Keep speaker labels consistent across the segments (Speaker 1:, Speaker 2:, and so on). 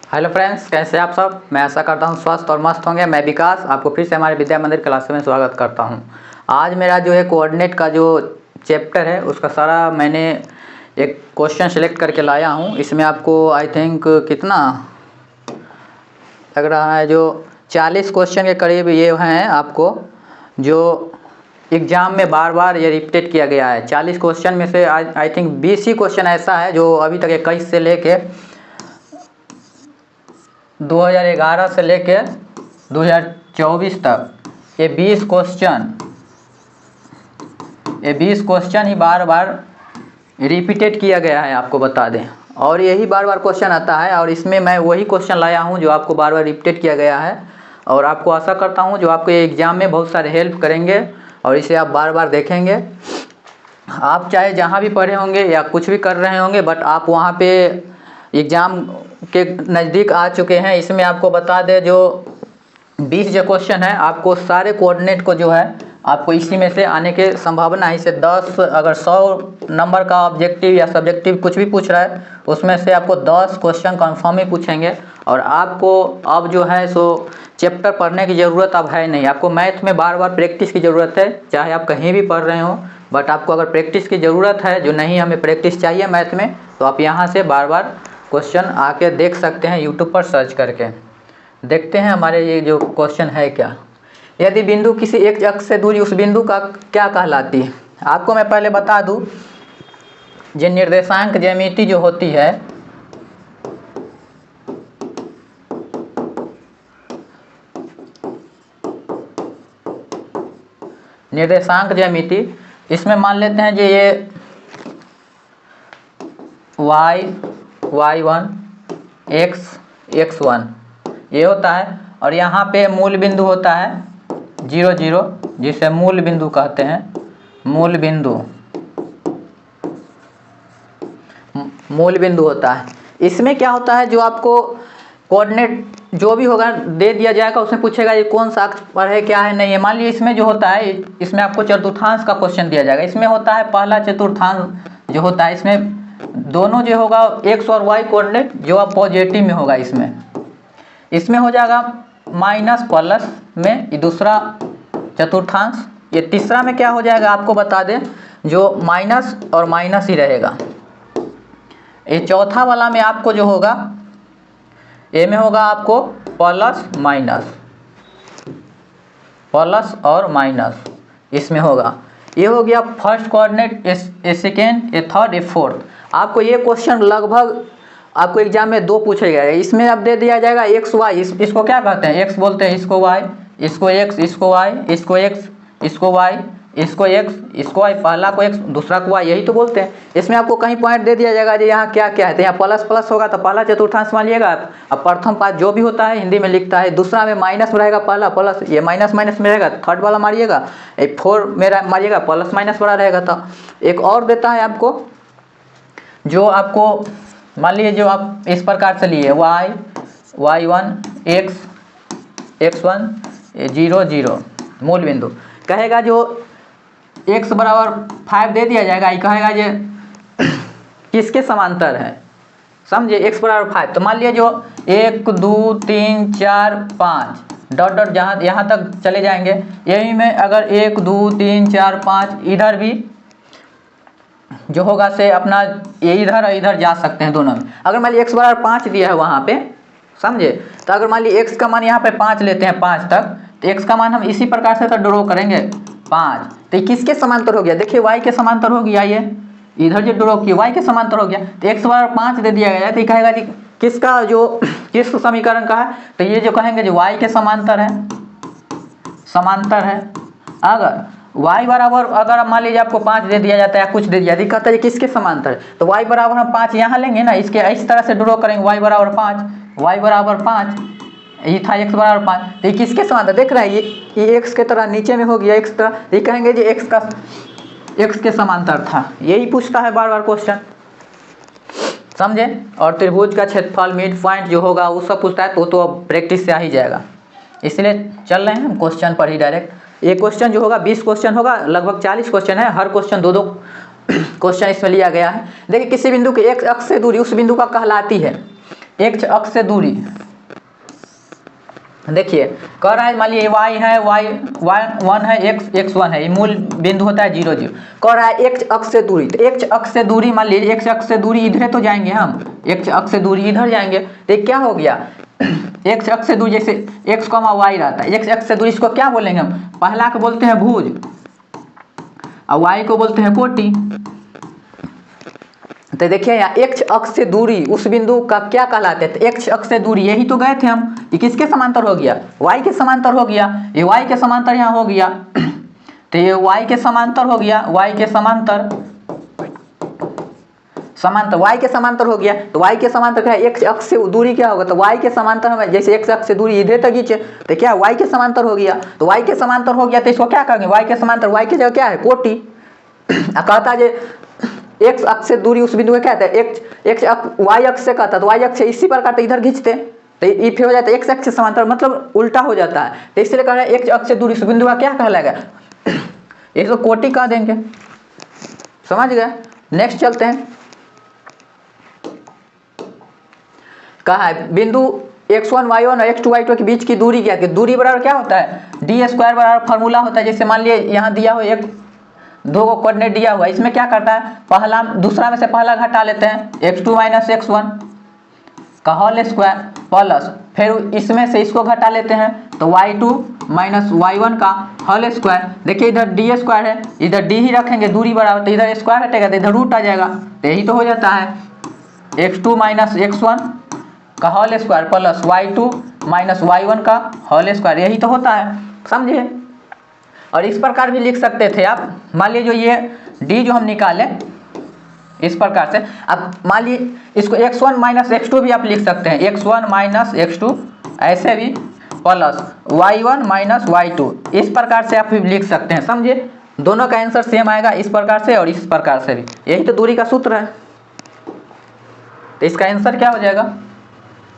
Speaker 1: Hello friends, कैसे आप सब। मैं आशा करता हूँ स्वस्थ और मस्त होंगे। मैं विकास आपको फिर से हमारे विद्या मंदिर क्लास में स्वागत करता हूँ। आज मेरा जो है कोऑर्डिनेट का जो चैप्टर है उसका सारा मैंने एक क्वेश्चन सेलेक्ट करके लाया हूँ। इसमें आपको आई थिंक कितना लग रहा है, जो 40 क्वेश्चन के करीब ये हैं आपको, जो एग्ज़ाम में बार बार ये रिपीटेड किया गया है। 40 क्वेश्चन में से आई थिंक 20 ही क्वेश्चन ऐसा है जो अभी तक 21 से लेके 2011 से लेके 2024 तक ये 20 क्वेश्चन ही बार बार रिपीटेड किया गया है, आपको बता दें। और यही बार बार क्वेश्चन आता है और इसमें मैं वही क्वेश्चन लाया हूं जो आपको बार बार रिपीटेड किया गया है। और आपको आशा करता हूं जो आपको ये एग्ज़ाम में बहुत सारे हेल्प करेंगे और इसे आप बार बार देखेंगे। आप चाहे जहां भी पढ़े होंगे या कुछ भी कर रहे होंगे, बट आप वहां पे एग्ज़ाम के नज़दीक आ चुके हैं। इसमें आपको बता दें जो 20 जो क्वेश्चन है, आपको सारे कोऑर्डिनेट को जो है आपको इसी में से आने के संभावना है। इसे 10 अगर 100 नंबर का ऑब्जेक्टिव या सब्जेक्टिव कुछ भी पूछ रहा है उसमें से आपको 10 क्वेश्चन कन्फर्म ही पूछेंगे। और आपको अब जो है सो चैप्टर पढ़ने की ज़रूरत अब है नहीं। आपको मैथ में बार बार प्रैक्टिस की ज़रूरत है, चाहे आप कहीं भी पढ़ रहे हो। बट आपको अगर प्रैक्टिस की ज़रूरत है, जो नहीं हमें प्रैक्टिस चाहिए मैथ में, तो आप यहाँ से बार बार क्वेश्चन आके देख सकते हैं यूट्यूब पर सर्च करके। देखते हैं हमारे ये जो क्वेश्चन है क्या। यदि बिंदु किसी एक अक्ष से दूरी उस बिंदु का क्या कहलाती है। आपको मैं पहले बता दूं, जो निर्देशांक ज्यामिति जो होती है, निर्देशांक ज्यामिति, इसमें मान लेते हैं जो ये y1 x1 ये होता है। और यहाँ पे मूल बिंदु होता है 0 0, जिसे मूल बिंदु कहते हैं। मूल बिंदु होता है। इसमें क्या होता है, जो आपको कोऑर्डिनेट जो भी होगा दे दिया जाएगा, उसमें पूछेगा ये कौन सा अक्ष पर है, क्या है, नहीं है। मान लीजिए इसमें जो होता है, इसमें आपको चतुर्थांश का क्वेश्चन दिया जाएगा। इसमें होता है पहला चतुर्थांश जो होता है, इसमें दोनों जो होगा एक्स और वाई कोऑर्डिनेट जो आप पॉजिटिव में होगा, इसमें हो जाएगा माइनस प्लस में ये दूसरा चतुर्थांश। ये तीसरा में क्या हो जाएगा आपको बता दें, जो माइनस और माइनस ही रहेगा। ये चौथा वाला में आपको जो होगा, ए में होगा आपको प्लस और माइनस इसमें होगा। ये हो गया फर्स्ट कोऑर्डिनेट, ए सेकेंड, ए थर्ड, ए फोर्थ। आपको ये क्वेश्चन लगभग आपको एग्जाम में 2 पूछे गए। इसमें अब दे दिया जाएगा एक्स वाई, इसको क्या कहते हैं, एक्स बोलते हैं, इसको वाई, इसको एक्स, इसको वाई, इसको एक्स, इसको वाई, इसको एक्स, इसको वाई, पहला को एक्स, दूसरा को वाई, यही तो बोलते हैं। इसमें आपको कहीं पॉइंट दे दिया जाएगा जो यहाँ क्या क्या है, तो यहाँ प्लस प्लस होगा तो पहला चतुर्थांश मान लीजिएगा। अब प्रथम पाद जो भी होता है हिंदी में लिखता है, दूसरा में माइनस में रहेगा, पहला प्लस, ये माइनस माइनस में रहेगा, थर्ड वाला मारिएगा, 4 में मारिएगा, प्लस माइनस वाला रहेगा। तो एक और देता है आपको, जो आपको मान लीजिए जो आप इस प्रकार से लिए y1 x1 0 0 मूल बिंदु, कहेगा जो x बराबर 5 दे दिया जाएगा। ये कहेगा ये किसके समांतर है, समझे, x बराबर 5। तो मान लिया जो 1 2 3 4 5 डॉट डॉट जहाँ यहाँ तक चले जाएंगे। यही में अगर 1 2 3 4 5 इधर भी जो होगा से अपना ये इधर और इधर जा सकते हैं दोनों में। अगर मान लीजिए x बराबर 5 दिया है वहाँ पे, समझे, तो अगर मान लीजिए x का मान यहाँ पे 5 लेते हैं 5 तक, तो x का मान हम इसी प्रकार से तो ड्रॉ करेंगे 5। तो ये किसके समांतर हो गया, देखिए y के समांतर हो गया। ये इधर जो ड्रॉ किया y के समांतर हो गया। तो x बराबर 5 दे दिया गया, तो ये कहेगा कि किसका जो किस समीकरण का है, तो ये जो कहेंगे जो y के समांतर है। अगर y बराबर, अगर मान लीजिए आपको 5 दे दिया जाता है या कुछ दे दिया, कहता है किसके समांतर है, तो y बराबर हम 5 यहाँ लेंगे ना, इसके इस तरह से ड्रॉ करेंगे, y बराबर 5, ये था x बराबर 5, तो ये किसके समांतर देख रहे हैं, ये x के तरह नीचे में हो गया, x तरह, ये कहेंगे जी x के समांतर था। यही पूछता है बार बार क्वेश्चन, समझे। और त्रिभुज का क्षेत्रफल, मिड पॉइंट जो होगा वो सब पूछता है, तो अब प्रैक्टिस से आ ही जाएगा। इसलिए चल रहे हैं हम क्वेश्चन पर ही डायरेक्ट। ये क्वेश्चन जो होगा 20 क्वेश्चन होगा, लगभग 40 क्वेश्चन है, हर क्वेश्चन 2 क्वेश्चन इसमें लिया गया है। देखिए किसी बिंदु के एक अक्ष से दूरी उस बिंदु का कहलाती है। x अक्ष से दूरी, देखिए कह रहा है मान लीजिए y है, y1 है, x1 है, ये मूल बिंदु होता है 0 0। कह रहा है x अक्ष से दूरी, तो x अक्ष से दूरी मान लीजिए x अक्ष से दूरी इधर तो जाएंगे हम, x अक्ष से दूरी इधर जाएंगे, तो ये क्या हो गया x अक्ष से दूरी, जैसे x, y रहता है, x अक्ष से दूरी इसको क्या बोलेंगे हम, पहला को बोलते हैं भुज और y को बोलते हैं कोटि। तो देखिए यहाँ x अक्ष से दूरी उस बिंदु का क्या कहलाते हैं, तो x अक्ष से दूरी यही तो गए थे हम, ये किसके समांतर हो गया, y के समांतर हो गया, ये y के समांतर यहाँ हो गया तो ये y के समांतर हो गया, y के समांतर y के समांतर हो गया। तो y के समांतर क्या है, x अक्ष से दूरी क्या होगा, तो y के समांतर हमें, जैसे x अक्ष से दूरी इधर तक खींचे तो क्या y के समांतर हो गया, तो y के समांतर हो गया तो इसको क्या कहेंगे, y के समांतर, y की जगह क्या है कोटि। कहता है x अक्ष से दूरी उस बिंदु को क्या कहता है, y अक्ष से कहता है, तो y अक्ष से इसी प्रकार तो इधर खींचते तो ये फिर हो जाता है x अक्ष से समांतर, मतलब उल्टा हो जाता है। तो इसलिए कह रहे हैं x अक्ष से दूरी उस बिंदु का क्या कहलाएगा, इसको कोटि कह देंगे, समझ गए। नेक्स्ट चलते हैं, कहा है बिंदु x1 y1 और x2 y2 के बीच की दूरी क्या है, दूरी बराबर क्या होता है, d² बराबर फार्मूला होता है। जैसे मान लिए यहाँ दिया हो एक दो को कोऑर्डिनेट दिया हुआ, इसमें क्या करता है, पहला दूसरा में से पहला घटा लेते हैं, x2 - x1 का होल स्क्वायर प्लस फिर इसमें से इसको घटा लेते हैं तो y2 - y1 का होल स्क्वायर। देखिए इधर d² है, इधर d ही रखेंगे, दूरी बराबर, तो इधर स्क्वायर हटेगा तो इधर रूट आ जाएगा, तो यही तो हो जाता है x2 - x1 का whole square plus y2 - y1 का होल स्क्वायर, यही तो होता है, समझिए। और इस प्रकार भी लिख सकते थे आप, मान लीजिए जो ये d जो हम निकाले इस प्रकार से, अब मान लीजिए इसको x1 - x2 भी आप लिख सकते हैं, x1 - x2 ऐसे भी प्लस y1 - y2, इस प्रकार से आप भी लिख सकते हैं, समझिए। दोनों का आंसर सेम आएगा, इस प्रकार से और इस प्रकार से भी, यही तो दूरी का सूत्र है। तो इसका आंसर क्या हो जाएगा,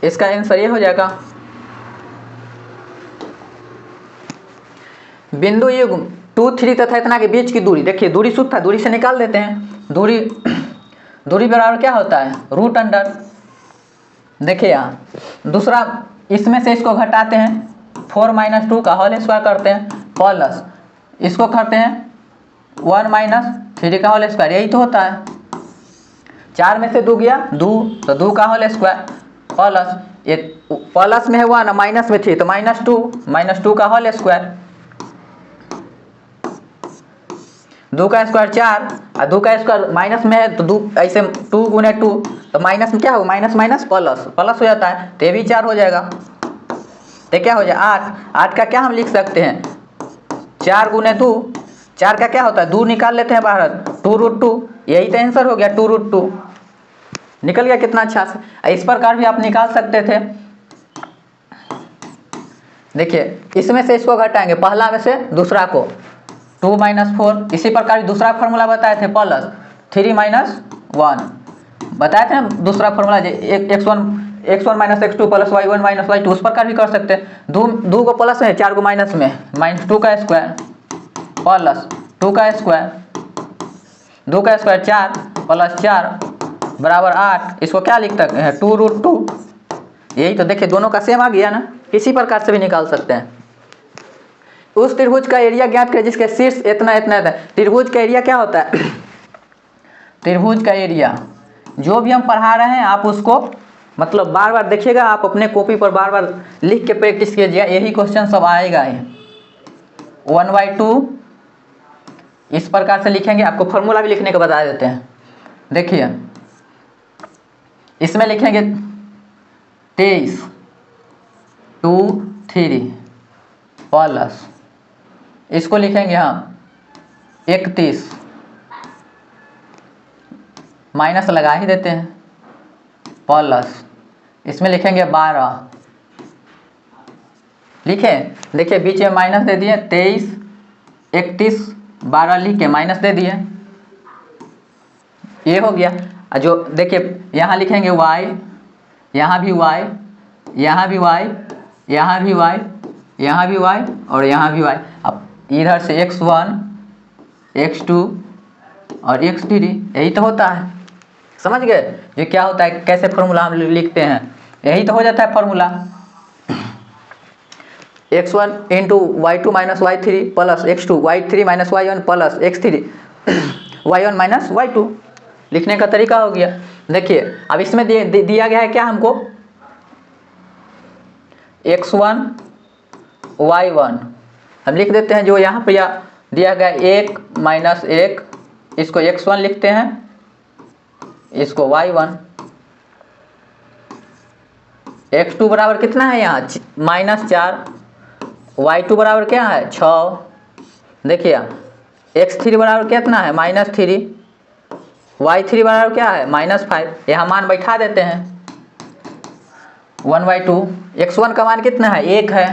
Speaker 1: इसका आंसर ये हो जाएगा, बिंदु युग्म 2 3 तथा इतना के बीच की दूरी, देखिए दूरी सूत्र था, दूरी से निकाल देते हैं, दूरी बराबर क्या होता है, √अंडर। देखिए यहाँ दूसरा, इसमें से इसको घटाते हैं 4 - 2 का होल स्क्वायर करते हैं प्लस इसको करते हैं 1 - 3 का होल स्क्वायर, यही तो होता है। 4 में से 2 गया 2, तो 2 का होल स्क्वायर प्लस ये प्लस में है 1 माइनस में 3 तो -2 का होल स्क्वायर, 2 का स्क्वायर 4 और 2 का स्क्वायर माइनस में है तो 2 ऐसे 2 × 2 तो माइनस में क्या होगा, माइनस प्लस हो जाता है, तो ये भी 4 हो जाएगा, तो क्या हो जाए 8 का क्या हम लिख सकते हैं 4 × 2, 4 का क्या होता है 2 निकाल लेते हैं बाहर, 2√2, यही तो आंसर हो गया 2√2, निकल गया कितना अच्छा से। इस प्रकार भी आप निकाल सकते थे। देखिए इसमें से इसको घटाएंगे, पहला में से दूसरा को 2 - 4, इसी प्रकार दूसरा फार्मूला बताए थे प्लस 3 - 1 बताए थे ना, दूसरा formula x1 - x2 plus y1 - y2, उस प्रकार भी कर सकते हैं। 2 को प्लस में 4 को माइनस में -2 का स्क्वायर प्लस 2 का स्क्वायर, 2 का स्क्वायर 4 प्लस 4 बराबर 8, इसको क्या लिख सकते हैं 2√2, यही तो। देखिए दोनों का सेम आ गया ना, किसी प्रकार से भी निकाल सकते हैं। उस त्रिभुज का एरिया ज्ञात करें जिसके शीर्ष इतना है। त्रिभुज का एरिया क्या होता है, त्रिभुज का एरिया जो भी हम पढ़ा रहे हैं आप उसको मतलब बार बार देखिएगा, आप अपने कॉपी पर बार बार लिख के प्रैक्टिस कीजिएगा, यही क्वेश्चन सब आएगा ही। 1/2 इस प्रकार से लिखेंगे, आपको फॉर्मूला भी लिखने का बता देते हैं। देखिए इसमें लिखेंगे 23 2 3 प्लस इसको लिखेंगे हम 31, माइनस लगा ही देते हैं प्लस इसमें लिखेंगे 12, लिखे। देखिए बीच में माइनस दे दिए, 23 31 12 लिख के माइनस दे दिए, ये हो गया। जो देखिए यहाँ लिखेंगे y, यहाँ भी y, यहाँ भी y, यहाँ भी y, यहाँ भी y और यहाँ भी y। अब इधर से x1 x2 और x3, यही तो होता है, समझ गए। ये क्या होता है, कैसे फॉर्मूला हम लिखते हैं, यही तो हो जाता है formula. x1 into y2 minus y3 plus x2 y3 minus y1 plus x3 y1 minus y2। लिखने का तरीका हो गया। देखिए अब इसमें दिया गया है क्या हमको, x1 y1 हम लिख देते हैं। जो यहाँ पे दिया गया 1 माइनस 1, इसको x1 लिखते हैं, इसको y1। x2 बराबर कितना है यहाँ -4, y2 बराबर क्या है 6। देखिए x3 बराबर कितना है -3, y3 बराबर क्या है -5। यहाँ मान बैठा देते हैं 1/2। x1 का मान कितना है 1 है,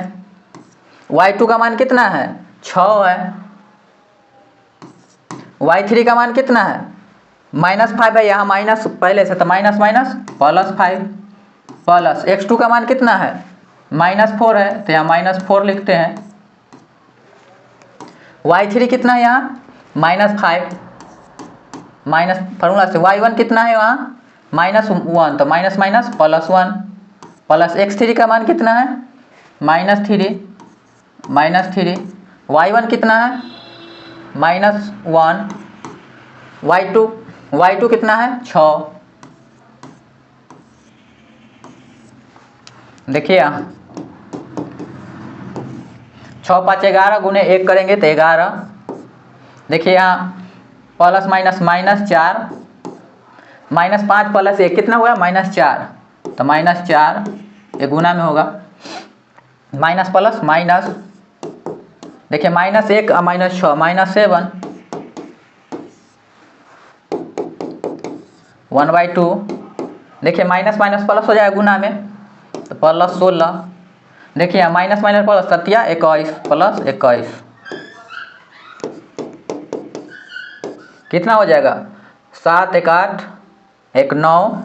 Speaker 1: y2 का मान कितना है 6 है, y3 का मान कितना है -5 है। यहाँ माइनस पहले से तो माइनस माइनस +5 प्लस x2 का मान कितना है -4 है, तो यहाँ -4 लिखते हैं। y3 कितना है यहाँ -5, माइनस फार्मूला से y1 कितना है वहाँ -1, तो माइनस माइनस +1 प्लस x3 का मान कितना है -3, y1 कितना है -1, y2 कितना है 6। देखिए 6 5 11 गुने 1 करेंगे तो 11। देखिए यहाँ प्लस माइनस -4, -5 प्लस 1 कितना हुआ -4, तो -4 ये गुना में होगा, माइनस प्लस माइनस। देखिए -1 और -6 -7, 1/2। देखिए माइनस माइनस प्लस हो जाएगा गुना में, तो +16। देखिए यहाँ माइनस माइनस प्लस 7 21 प्लस 21 कितना हो जाएगा 7 1 8 1 9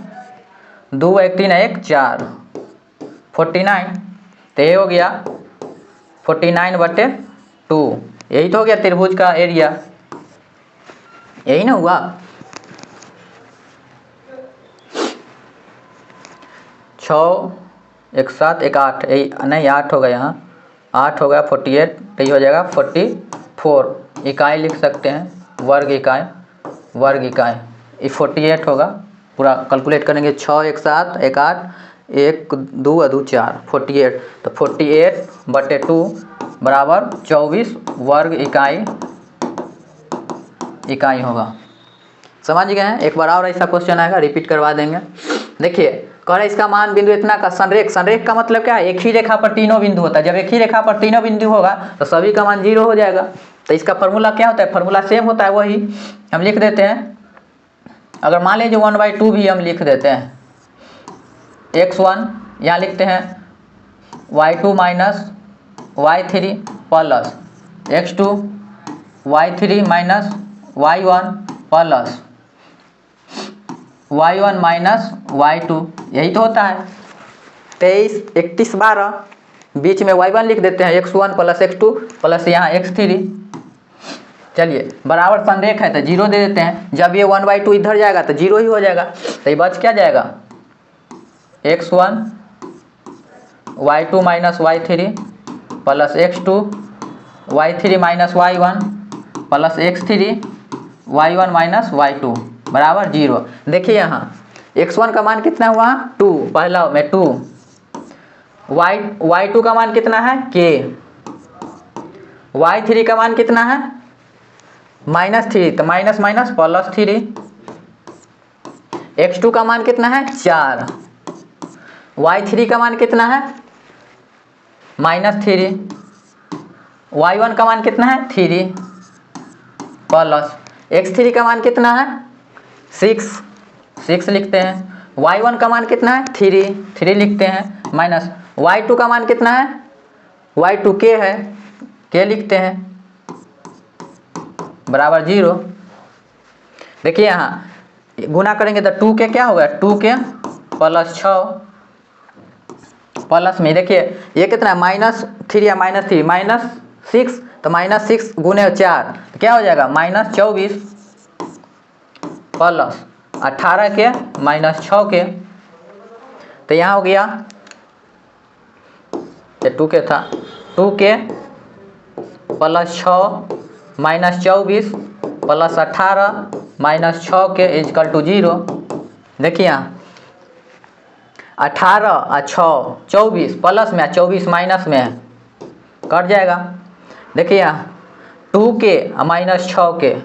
Speaker 1: 2 1 3 1 4 49। तो ये हो गया 49/2। यही तो हो गया त्रिभुज का एरिया, यही ना हुआ। 6 1 7 1 8, यही नहीं 8 होगा, यहाँ 8 हो गया 48, तो ये हो जाएगा 44 इकाई लिख सकते हैं, वर्ग इकाई। ये 48 होगा। पूरा कैलकुलेट करेंगे 6 1 7 1 8 1 2 2 4 48, तो 48/2 बराबर 24 वर्ग इकाई होगा। समझ गए हैं। एक बार और ऐसा क्वेश्चन आएगा, रिपीट करवा देंगे। देखिए कह रहे इसका मान बिंदु इतना का संरेख का मतलब क्या है, एक ही रेखा पर तीनों बिंदु होता है। जब एक ही रेखा पर तीनों बिंदु होगा तो सभी का मान 0 हो जाएगा। तो इसका फॉर्मूला क्या होता है, फॉर्मूला सेम होता है, वही हम लिख देते हैं। अगर मान लीजिए 1/2 भी हम लिख देते हैं, x1 यहाँ लिखते हैं, y2 minus y3 plus x2 y3 minus y1 plus y1 minus y2, यही तो होता है। 23 31 12, बीच में y1 लिख देते हैं, x1 प्लस x2 प्लस यहाँ x3। चलिए बराबर संरेख है तो 0 दे देते हैं। जब ये 1/2 इधर जाएगा तो 0 ही हो जाएगा। तो ये बच क्या जाएगा, x1 y2 minus y3 plus x2 y3 minus y1 plus x3 y1 minus y2 बराबर 0। देखिए यहाँ x1 का मान कितना हुआ 2, पहला में 2, y2 का मान कितना है k, y3 का मान कितना है -3, तो माइनस माइनस +3, x2 का मान कितना है 4, y3 का मान कितना है -3, y1 का मान कितना है 3 प्लस x3 का मान कितना है 6 लिखते हैं। y1 का मान कितना है 3 लिखते हैं, माइनस y2 का मान कितना है, y2 k है, k लिखते हैं, बराबर 0। देखिए यहाँ गुना करेंगे तो 2k क्या होगा, 2k प्लस 6 प्लस में देखिए ये कितना है -3 या -3 -6, तो -6 गुने 4 तो क्या हो जाएगा -24 प्लस 18 के -6 के, तो यहाँ हो गया, ये 2k था, 2k plus 6 minus 24 plus 18 minus 6k is equal to 0। देखिए यहाँ 18 और 6 24 प्लस में 24 माइनस में है, कट जाएगा। देखिए यहाँ 2k माइनस 6k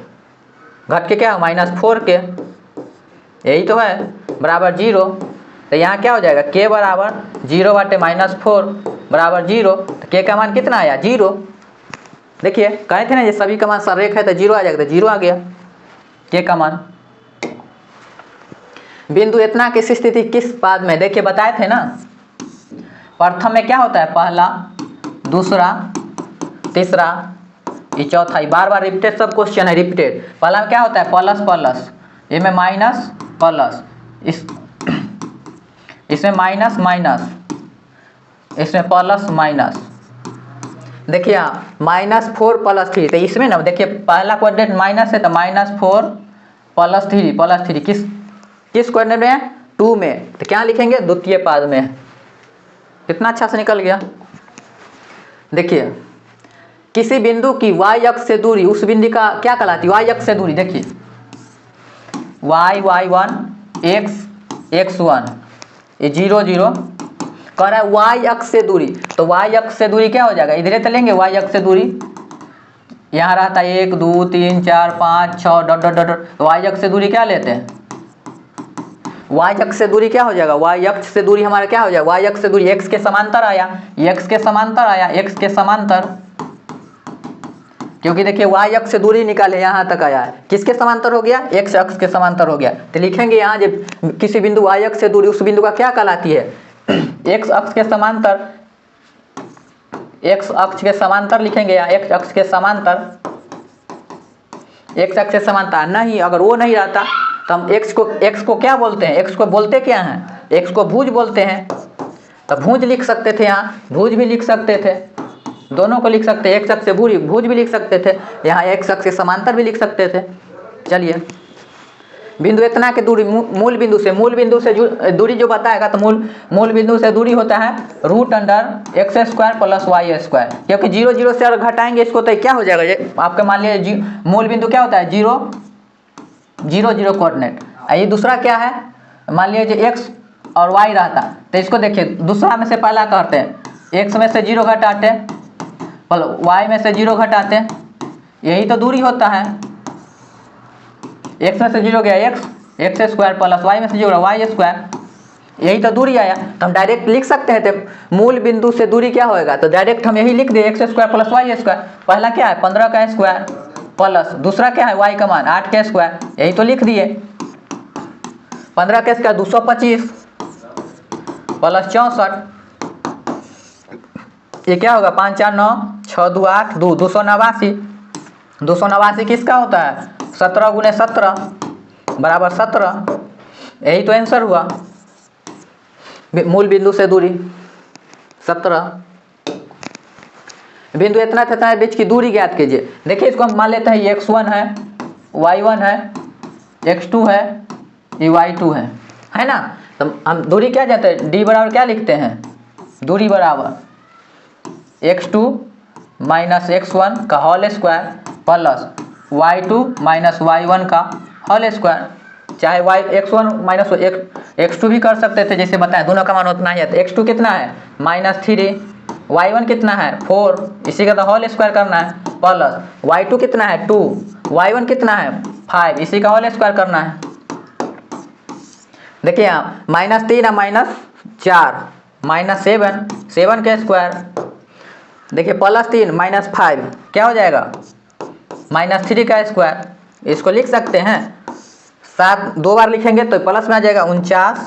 Speaker 1: घट के क्या माइनस 4k, यही तो है, बराबर 0। तो यहाँ क्या हो जाएगा, k बराबर 0 बटे माइनस 4 बराबर 0। तो k का मान कितना आया 0। देखिए कहे थे ना ये सभी का मान सररेख है तो 0 आ जाएगा, तो 0 आ गया k का मान। बिंदु इतना की स्थिति किस पाद में, देखिए बताए थे ना, प्रथम में क्या होता है, पहला दूसरा तीसरा ये चौथा, ये बार बार रिपीटेड सब क्वेश्चन है, रिपीटेड। पहला में क्या होता है प्लस प्लस, इसमें माइनस प्लस, इसमें माइनस माइनस, इसमें प्लस माइनस। देखिए यहाँ -4 प्लस 3, तो इसमें ना देखिए पहला कोऑर्डिनेट माइनस है तो -4 प्लस 3 किस कोऑर्डिनेट में है 2 में, तो क्या लिखेंगे द्वितीय पाद में। कितना अच्छा से निकल गया। देखिए किसी बिंदु की y अक्ष से दूरी उस बिंदु का क्या कहलाती है, y अक्ष से दूरी। देखिए y1 x1 ये 0 0 कह रहा है y अक्ष से दूरी, तो y अक्ष से दूरी क्या हो जाएगा, इधर तो लेंगे y अक्ष से दूरी, यहाँ रहता है 1 2 3 4 5 6 डॉट डॉट डॉट, तो y अक्ष से दूरी क्या लेते हैं, y अक्ष से दूरी क्या हो जाएगा, y अक्ष से दूरी हमारा क्या हो जाएगा, y अक्ष से दूरी x के समांतर आया, x के समांतर आया, x के समांतर, क्योंकि देखिए y अक्ष से दूरी निकाले यहाँ तक आया है, किसके समांतर हो गया, x अक्ष के समांतर हो गया। तो लिखेंगे यहाँ जब किसी बिंदु y अक्ष से दूरी उस बिंदु का क्या कहलाती है, x अक्ष के समांतर, x अक्ष के समांतर लिखेंगे यहाँ, x अक्ष के समांतर, x अक्ष के समांतर। नहीं अगर वो नहीं रहता तो हम x को क्या बोलते हैं, x को बोलते क्या हैं, x को भुज बोलते हैं। तो भुज लिख सकते थे, यहाँ भुज भी लिख सकते थे, दोनों को लिख सकते हैं, x अक्ष से भुज भी लिख सकते थे, यहाँ x अक्ष के समांतर भी लिख सकते थे। चलिए बिंदु इतना की दूरी मूल बिंदु से दूरी जो बताएगा, तो मूल बिंदु से दूरी होता है √x² प्लस y², क्योंकि 0 0 से अगर घटाएंगे इसको तो क्या हो जाएगा, ये आपके मान लीजिए मूल बिंदु क्या होता है 0 0 0 कोऑर्डिनेट। ये दूसरा क्या है, मान लीजिए x और y रहता, तो इसको देखिए दूसरा में से पहला करते हैं, x में से 0 घटाते, y में से 0 घटाते, यही तो दूरी होता है। x में से 0 गया x² प्लस y में से 0 y², यही तो दूरी आया। तो हम डायरेक्ट लिख सकते हैं, तो मूल बिंदु से दूरी क्या होएगा, तो डायरेक्ट हम यही लिख दे x² प्लस y²। पहला क्या है 15 का स्क्वायर प्लस दूसरा क्या है y का मान 8 का स्क्वायर, यही तो लिख दिए। 15 का स्क्वायर 225 प्लस 64, ये क्या होगा 5 4 9 6 2 8 289। 289 किसका होता है 17 गुने 17 बराबर 17, यही तो आंसर हुआ। मूल बिंदु से दूरी 17, बिंदु इतना तथा बीच की दूरी ज्ञात कीजिए। देखिए इसको हम मान लेते हैं ये x1 है, y1 है, x2 है, ये y2 है ना। तो हम दूरी क्या जाते हैं d बराबर क्या लिखते हैं, दूरी बराबर x2 माइनस x1 का whole square plus y2 minus y1 का होल स्क्वायर, चाहे x1 माइनस x2 भी कर सकते थे, जैसे बताएं दोनों का मान उतना ही है। तो x2 कितना है -3, y1 कितना है 4, इसी का तो होल स्क्वायर करना है, प्लस y2 कितना है 2, y1 कितना है 5, इसी का होल स्क्वायर करना है। देखिए यहाँ -3 और -4 -7 का स्क्वायर, देखिए +3 -5 क्या हो जाएगा -3 का स्क्वायर, इसको लिख सकते हैं 7 दो बार लिखेंगे तो प्लस में आ जाएगा 49,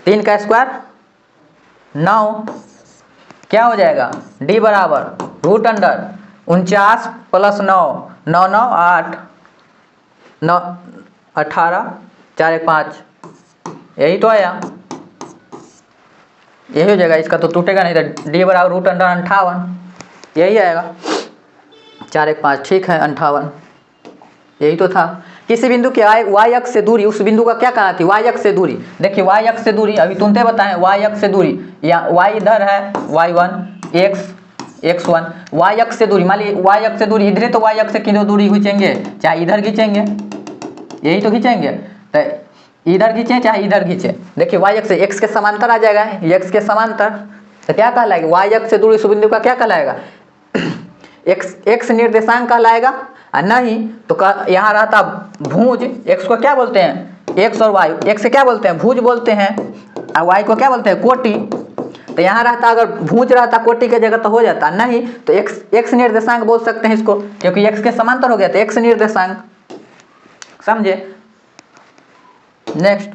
Speaker 1: 3 का स्क्वायर 9, क्या हो जाएगा d बराबर √49 प्लस 9 9 9 8 9 18 4 1 5, यही तो आया, यही हो जाएगा। इसका तो टूटेगा नहीं, तो d बराबर √58 यही आएगा 4 1 5, ठीक है 58, यही तो था। किसी बिंदु के y अक्ष से दूरी उस बिंदु का क्या कहलाती है, y अक्ष से दूरी। देखिए y अक्ष से दूरी अभी तुमने बताएं, y अक्ष से दूरी या y इधर है y1 x1, y अक्ष से दूरी, मान लीजिए y अक्ष से दूरी इधर, तो y अक्ष से कितनी दूरी खींचेंगे, चाहे इधर खींचेंगे, यही तो खींचेंगे, तो इधर खींचे चाहे इधर खींचे। देखिए y अक्ष से x के समांतर आ जाएगा, x के समांतर, तो क्या कहलाएगा, y अक्ष से दूरी उस बिंदु का क्या कहलाएगा, x निर्देशांक कहलाएगा। और नहीं तो यहाँ रहता भुज, x को क्या बोलते हैं, x और y, x से क्या बोलते हैं, भुज बोलते हैं, और y को क्या बोलते हैं, कोटि। तो यहाँ रहता, अगर भुज रहता कोटि के जगह तो हो जाता, नहीं तो x निर्देशांक बोल सकते हैं इसको, क्योंकि x के समांतर हो गया तो x निर्देशांक, समझे। नेक्स्ट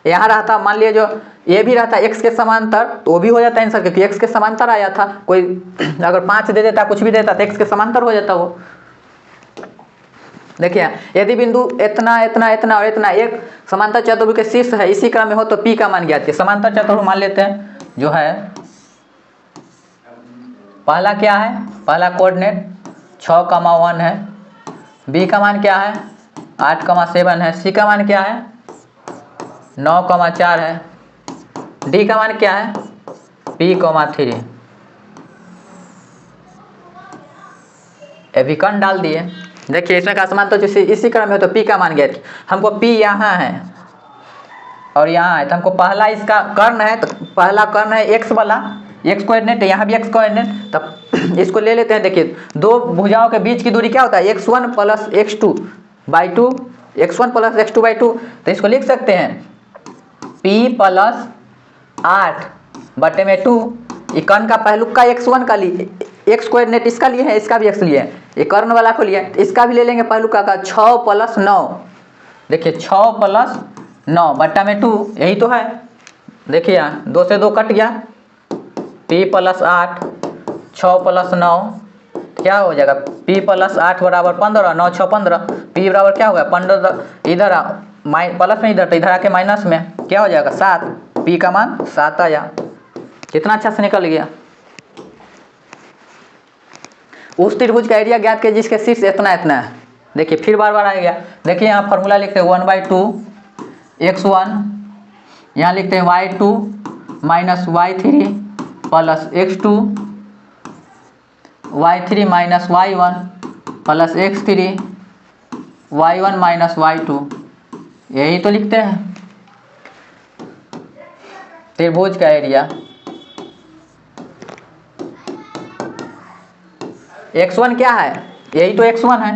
Speaker 1: यहाँ रहता, मान लिया जो ये भी रहता x के समांतर, तो वो भी हो जाता आंसर, क्योंकि x के समांतर आया था। कोई अगर 5 दे देता, कुछ भी देता, तो x के समांतर हो जाता वो। देखिए यदि बिंदु इतना इतना इतना और इतना एक समांतर चतुर्भुज के शीर्ष है, इसी क्रम में हो, तो P का मान ज्ञात है। समांतर चतुर्भुज मान लेते हैं जो है, पहला क्या है, पहला कोऑर्डिनेट 6,1 है, B का मान क्या है 8,7 है, C का मान क्या है 9,4 है, D का मान क्या है P,3। विकर्ण डाल दिए। देखिए इसमें का समांतर तो इसी क्रम में हो, तो P का मान गया। हमको P यहाँ है और यहाँ है, तो हमको पहला इसका कर्ण है, तो पहला कर्ण है x वाला, x कोऑर्डिनेट, यहाँ भी x कोऑर्डिनेट, तब इसको ले लेते हैं। देखिए दो भुजाओं के बीच की दूरी क्या होता है, x1 plus x2/2, x1 plus x2/2, तो इसको लिख सकते हैं P प्लस 8/2। ये कर्ण का पहलुक का x1 का लिए, x कोऑर्डिनेट इसका लिए है, इसका भी x लिए है, ये कर्ण वाला को लिया, तो इसका भी ले लेंगे पहलुक का 6 प्लस 9। देखिए 6 प्लस 9/2, यही तो है। देखिए यहाँ 2 से 2 कट गया, P प्लस 8, 6 प्लस 9 क्या हो जाएगा, P प्लस 8 बराबर 15, 9 6 15, P बराबर क्या होगा 15, इधर प्लस में, इधर तो इधर आके माइनस में क्या हो जाएगा 7, P का मान 7 आया। कितना अच्छा से निकल गया। उस त्रिभुज का एरिया ज्ञात कीजिए जिसके शीर्ष इतना इतना है। देखिए फिर बार बार आ गया। देखिए यहाँ फॉर्मूला लिखते हैं 1/2 x1, यहाँ लिखते हैं y2 minus y3 plus x2, y3 minus y1 plus x3, y1 minus y2, यही तो लिखते हैं त्रिभुज का एरिया। x1 क्या है, यही तो x1 है,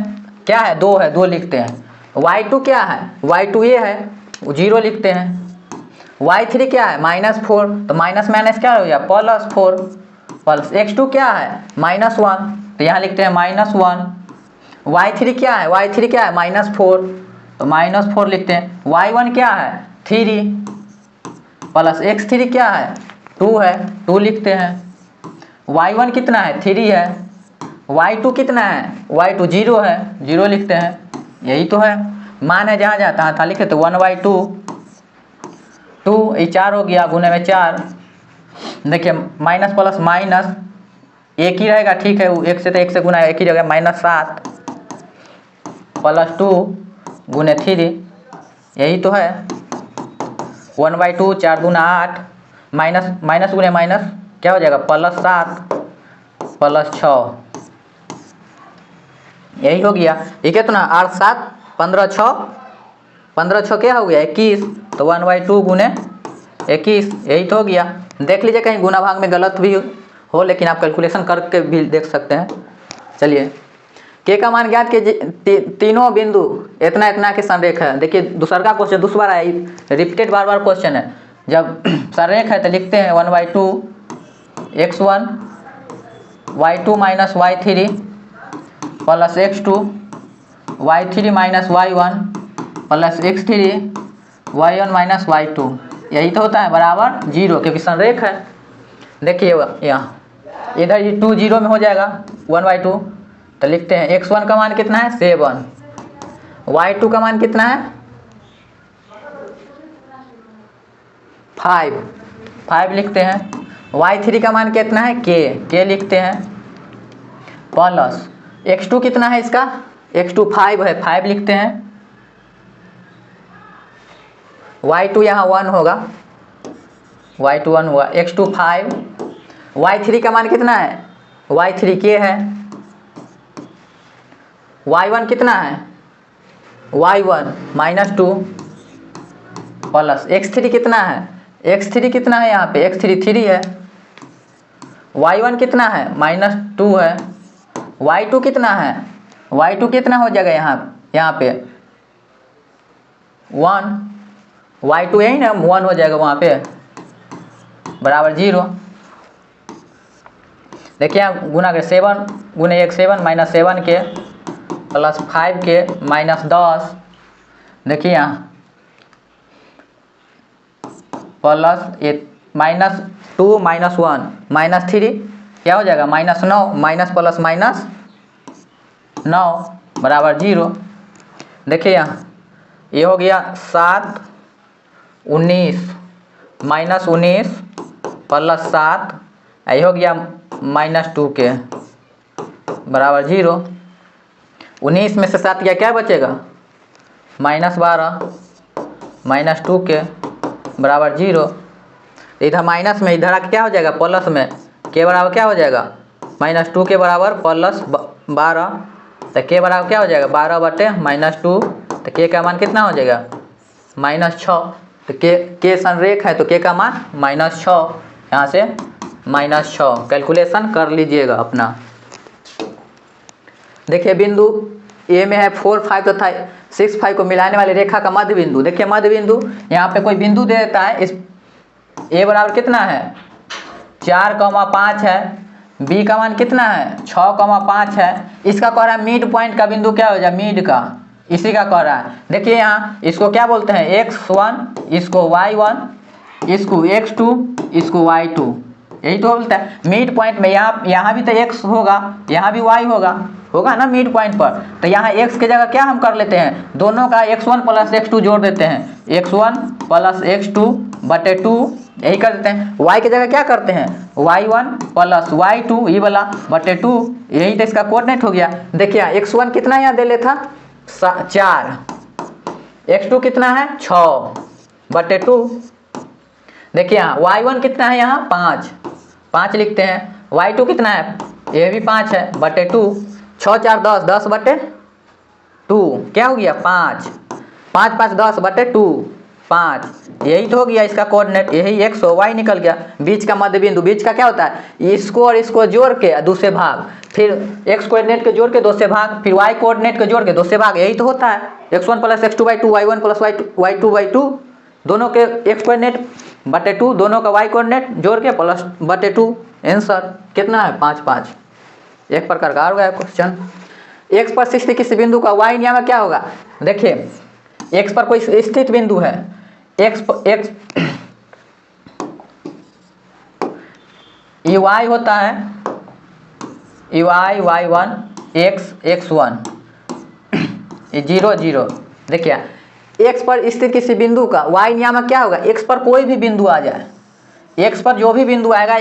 Speaker 1: क्या है 2 है, 2 लिखते हैं। y2 क्या है, y2 ये है, 0 लिखते हैं। y3 क्या है -4, तो माइनस माइनस क्या हो गया +4, प्लस x2 क्या है -1, तो यहाँ लिखते हैं -1। y3 क्या है, y3 क्या है -4, तो -4 लिखते हैं। y1 क्या है 3, प्लस x3 क्या है 2 है, 2 लिखते हैं। y1 कितना है 3 है, y2 कितना है, y2 0 है, 0 लिखते हैं, यही तो है। मान है जहाँ जाता था लिखे तो 1/2, 2 ये 4 हो गया, गुने में 4। देखिए माइनस प्लस माइनस एक ही रहेगा, ठीक है, एक से तो एक से गुना एक ही रहेगा, -7 प्लस 2 गुने 3, यही तो है 1/2, 4 दूना 8, माइनस माइनस गुने माइनस क्या हो जाएगा +7 प्लस 6, यही हो गया। ये कितना 8 7 15 6, 15 6 क्या हो गया 21, तो 1/2 गुने 21, यही तो हो गया। देख लीजिए कहीं गुना भाग में गलत भी हो, लेकिन आप कैलकुलेशन करके भी देख सकते हैं। चलिए के का मान ज्ञात के तीनों बिंदु इतना इतना के संरेख है। देखिए दूसरा का क्वेश्चन दूसरा है, रिपीटेड बार बार क्वेश्चन है। जब संरेख है तो लिखते हैं 1/2 x1 y2 minus y3 plus x2 y3 minus y1 plus x3 y1 minus y2, यही तो होता है बराबर 0, क्योंकि संरेख है। देखिए यहाँ इधर ये 2 0 में हो जाएगा 1/2, तो लिखते हैं x1 का मान कितना है 7, y2 का मान कितना है 5 लिखते हैं, y3 का मान कितना है k लिखते हैं, प्लस x2 कितना है इसका, x2 5 है, 5 लिखते हैं, y2 यहाँ 1 होगा, y2 1 हुआ, x2 5, y3 का मान कितना है, y3 k है, y1 कितना है, y1 -2 प्लस x3 कितना है, x3 कितना है यहाँ पे, x3 3 है, y1 कितना है -2 है, y2 कितना है, y2 कितना हो जाएगा यहाँ पे 1, y2 यही ना 1 हो जाएगा वहाँ पे बराबर 0। देखिए यहाँ गुना कर 7 गुने 1 7 -7 के प्लस 5 के -10, देखिए यहाँ प्लस -2 -1 -3 क्या हो जाएगा -9 माइनस प्लस -9 बराबर 0। देखिए यहाँ ये हो गया 7 19 -19 प्लस 7, ये हो गया -2 के बराबर 0। 19 में से 7 गया क्या बचेगा -12 -2 के बराबर 0। इधर माइनस में इधर आके क्या हो जाएगा प्लस में, के बराबर क्या हो जाएगा -2 के बराबर प्लस 12, तो के बराबर क्या हो जाएगा 12 बटे -2, तो के का मान कितना हो जाएगा -6, तो के संरेख है तो के का मान -6, यहाँ से -6 कैलकुलेशन कर लीजिएगा अपना। देखिए बिंदु ए में है 4 5 तथा 6 5 को मिलाने वाली रेखा का मध्य बिंदु। देखिए मध्य बिंदु यहाँ पे कोई बिंदु दे देता है, इस ए बराबर कितना है 4,5 है, बी का मान कितना है 6,5 है, इसका कह रहा है मिड पॉइंट का बिंदु क्या हो जाए मिड का, इसी का कह रहा है। देखिए यहाँ इसको क्या बोलते हैं x1, इसको y1, इसको x2, इसको y2, यही तो बोलता है मिड पॉइंट में। यहाँ भी तो x होगा, यहाँ भी y होगा ना मिड पॉइंट पर, तो यहाँ x की जगह क्या हम कर लेते हैं, दोनों का x1 प्लस x2 जोड़ देते हैं, x1 प्लस x2 बटे 2, यही कर देते हैं। y की जगह क्या करते हैं y1 प्लस y2 ये वाला बटे 2, यही तो इसका कोऑर्डिनेट हो गया। देखिए x1 कितना यहाँ दे लेता 4, x2 कितना है 6 बटे 2, देखिए यहाँ y1 कितना है यहाँ 5 लिखते हैं, y2 कितना है ये भी 5 है बटे 2, 6 4 10 बटे 2 क्या हो गया 5 5 5 10 बटे 2 5, यही तो हो गया इसका कोऑर्डिनेट, यही x और y निकल गया। बीच का मध्य बिंदु, बीच का क्या होता है इसको और इसको जोड़ के 2 से भाग, फिर x कोऑर्डिनेट के जोड़ के 2 से भाग, फिर y कोऑर्डिनेट के जोड़ के 2 से भाग, यही तो होता है x1 plus x2 by 2, y1 plus y2 by 2, दोनों के x कोऑर्डिनेट बटे 2, दोनों का y कोऑर्डिनेट जोड़ के प्लस बटे 2, आंसर कितना है 5 5। एक प्रकार का हो गया क्वेश्चन। x पर स्थित किसी बिंदु का y नियामक क्या होगा, देखिए x पर कोई स्थित बिंदु है, x ये y होता है, ये y1 x1 ये 0 0। देखिए x पर स्थित किसी बिंदु का y नियामक क्या होगा, x पर कोई भी बिंदु आ जाए, x पर जो भी बिंदु आएगा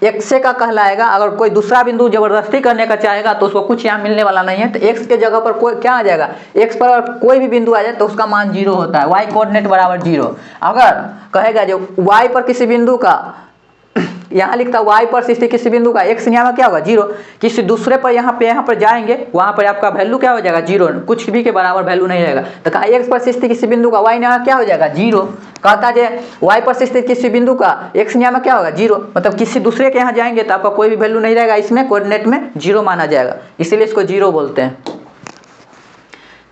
Speaker 1: x का कहलाएगा। अगर कोई दूसरा बिंदु जबरदस्ती करने का चाहेगा तो उसको कुछ यहाँ मिलने वाला नहीं है, तो x के जगह पर कोई क्या आ जाएगा, x पर अगर कोई भी बिंदु आ जाए तो उसका मान 0 होता है, y कोऑर्डिनेट बराबर 0। अगर कहेगा जो y पर किसी बिंदु का यहाँ लिखता y पर स्थित किसी बिंदु का x नियामक क्या होगा 0, किसी दूसरे पर यहाँ पर जाएंगे वहाँ पर आपका वैल्यू क्या हो जाएगा 0, कुछ भी के बराबर वैल्यू नहीं रहेगा। तो कहा x पर स्थित किसी बिंदु का y नियामक क्या हो जाएगा 0, कहता है y पर स्थित किसी बिंदु का x नियामक क्या होगा 0, मतलब किसी दूसरे के यहाँ जाएंगे तो आपका कोई भी वैल्यू नहीं रहेगा, इसमें कोऑर्डिनेट में 0 माना जाएगा, इसीलिए इसको 0 बोलते हैं।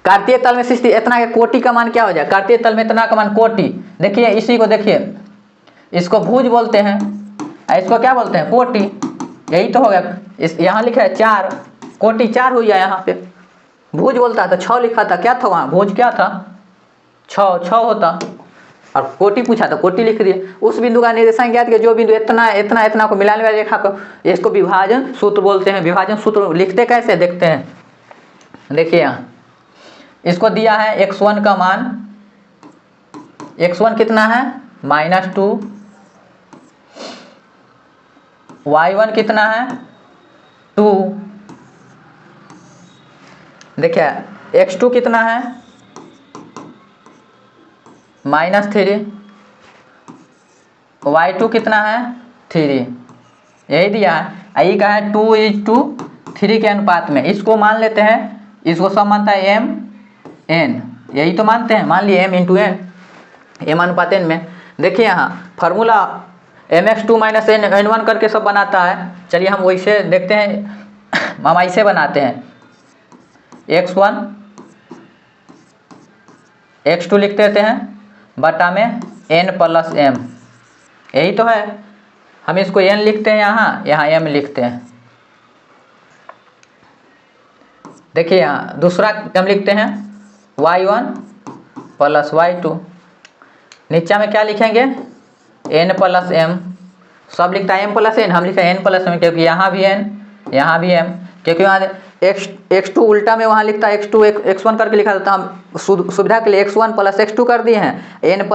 Speaker 1: कार्तीय तल में स्थित इतना के कोटि का मान क्या हो जाए, कार्तीय तल में इतना का मान कोटि। देखिए इसी को देखिए, इसको भुज बोलते हैं, इसको क्या बोलते हैं कोटि, यही तो हो गया। इस यहाँ लिखा है 4, कोटि 4 हुई है, यहाँ पे भुज बोलता है तो 6 लिखा था, क्या था वहाँ भुज क्या था 6 होता, और कोटि पूछा था कोटि लिख दिए। उस बिंदु का निर्देशांक ज्ञात किया जो बिंदु इतना को मिलाने वाली रेखा को, इसको विभाजन सूत्र बोलते हैं। विभाजन सूत्र लिखते कैसे देखते हैं, देखिए यहाँ इसको दिया है x1 का मान, x1 कितना है -2, y1 कितना है 2, देखिए x2 कितना है -3, y2 कितना है 3, यही दिया है। यही का है 2:3 के अनुपात में। इसको मान लेते हैं, इसको सब मानता है m/n, यही तो मानते हैं, मान लिए m/n, m अनुपात n में। देखिए यहाँ फार्मूला mx2 - n1 करके सब बनाता है। चलिए हम वैसे देखते हैं, हम ऐसे बनाते हैं, x1 x2 लिख देते हैं बटा में n + m, यही तो है। हम इसको n लिखते हैं, यहाँ m लिखते हैं। देखिए यहाँ दूसरा हम लिखते हैं y1 + y2, नीचा में क्या लिखेंगे n + m, सब लिखता है m + n, हम लिखा n + m, क्योंकि यहाँ भी n यहाँ भी m, क्योंकि वहाँ x2 उल्टा में वहाँ लिखता है x2 x1 करके लिखा था, हम सुविधा के लिए x1 + x2 कर दिए हैं, n +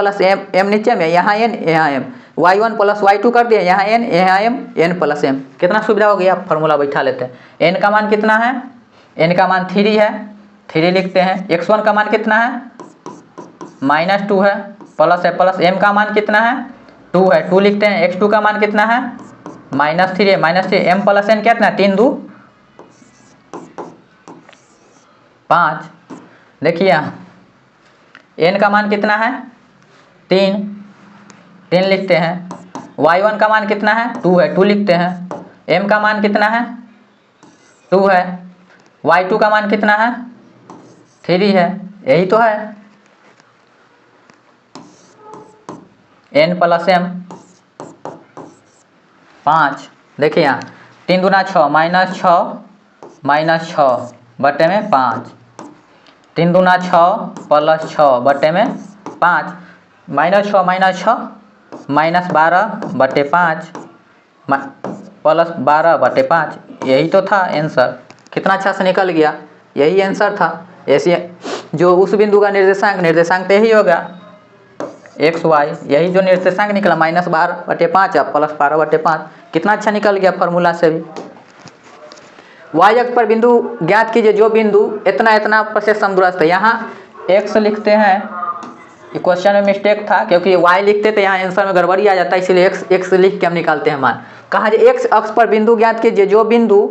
Speaker 1: m नीचे में, यहाँ n यहाँ m, y1 + y2 कर दिए, यहाँ n यहाँ m, n + m। कितना सुविधा हो गया, फार्मूला बैठा लेते हैं। n का मान कितना है, n का मान 3 है, 3 लिखते हैं। x1 का मान कितना है -2 है, प्लस है, प्लस m का मान कितना है 2 है, 2 लिखते हैं। x2 का मान कितना है -3 है, -3, m + n कितना, 3 2 5। देखिए यहाँ n का मान कितना है 3 लिखते हैं। y1 का मान कितना है 2 है, 2 लिखते हैं। m का मान कितना है 2 है, y2 का मान कितना है 3 है, यही तो है। n + m 5। देखिए यहाँ 3 दूना 6, -6 बटे में 5, 3 दूना 6 + 6 बटे में 5, -6 -12 बटे 5 +12 बटे 5, यही तो था आंसर। कितना अच्छा से निकल गया, यही आंसर था। ऐसे जो उस बिंदु का निर्देशांक तो यही होगा x y, यही जो निर्देशांक निकला -12 बटे 5 या +12 बटे 5। कितना अच्छा निकल गया फार्मूला से भी। y अक्ष पर बिंदु ज्ञात कीजिए, जो बिंदु इतना से समदूरस्थ है। यहाँ x लिखते हैं, ये क्वेश्चन में मिस्टेक था, क्योंकि y लिखते तो यहाँ आंसर में गड़बड़ी आ जाता है, इसलिए x लिख के हम निकालते हैं मान। कहा जो x अक्ष पर बिंदु ज्ञात कीजिए, जो बिंदु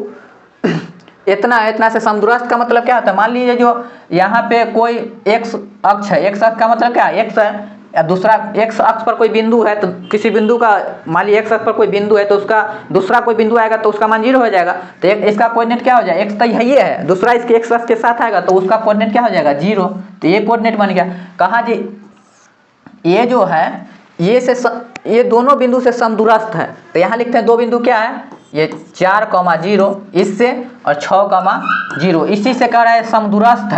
Speaker 1: इतना से समदूरस्थ का मतलब क्या होता है। मान लीजिए जो यहाँ पे कोई x अक्ष है, x अक्ष का मतलब क्या है, x है, या दूसरा x अक्ष पर कोई बिंदु है, तो किसी बिंदु का, मान लीजिए x अक्ष पर कोई बिंदु है, तो उसका दूसरा कोई बिंदु आएगा तो उसका मान 0 हो जाएगा। तो इसका कोऑर्डिनेट क्या हो जाएगा, x तो यही है, दूसरा इसके x अक्ष के साथ आएगा तो उसका कोऑर्डिनेट क्या हो जाएगा 0। तो ये कोऑर्डिनेट बन गया। कहा जी ये जो है ये दोनों बिंदु से समदूरस्थ है। तो यहाँ लिखते हैं दो बिंदु क्या है, ये 4,0 इससे और 6,0, इसी से कह रहा है समदूरस्थ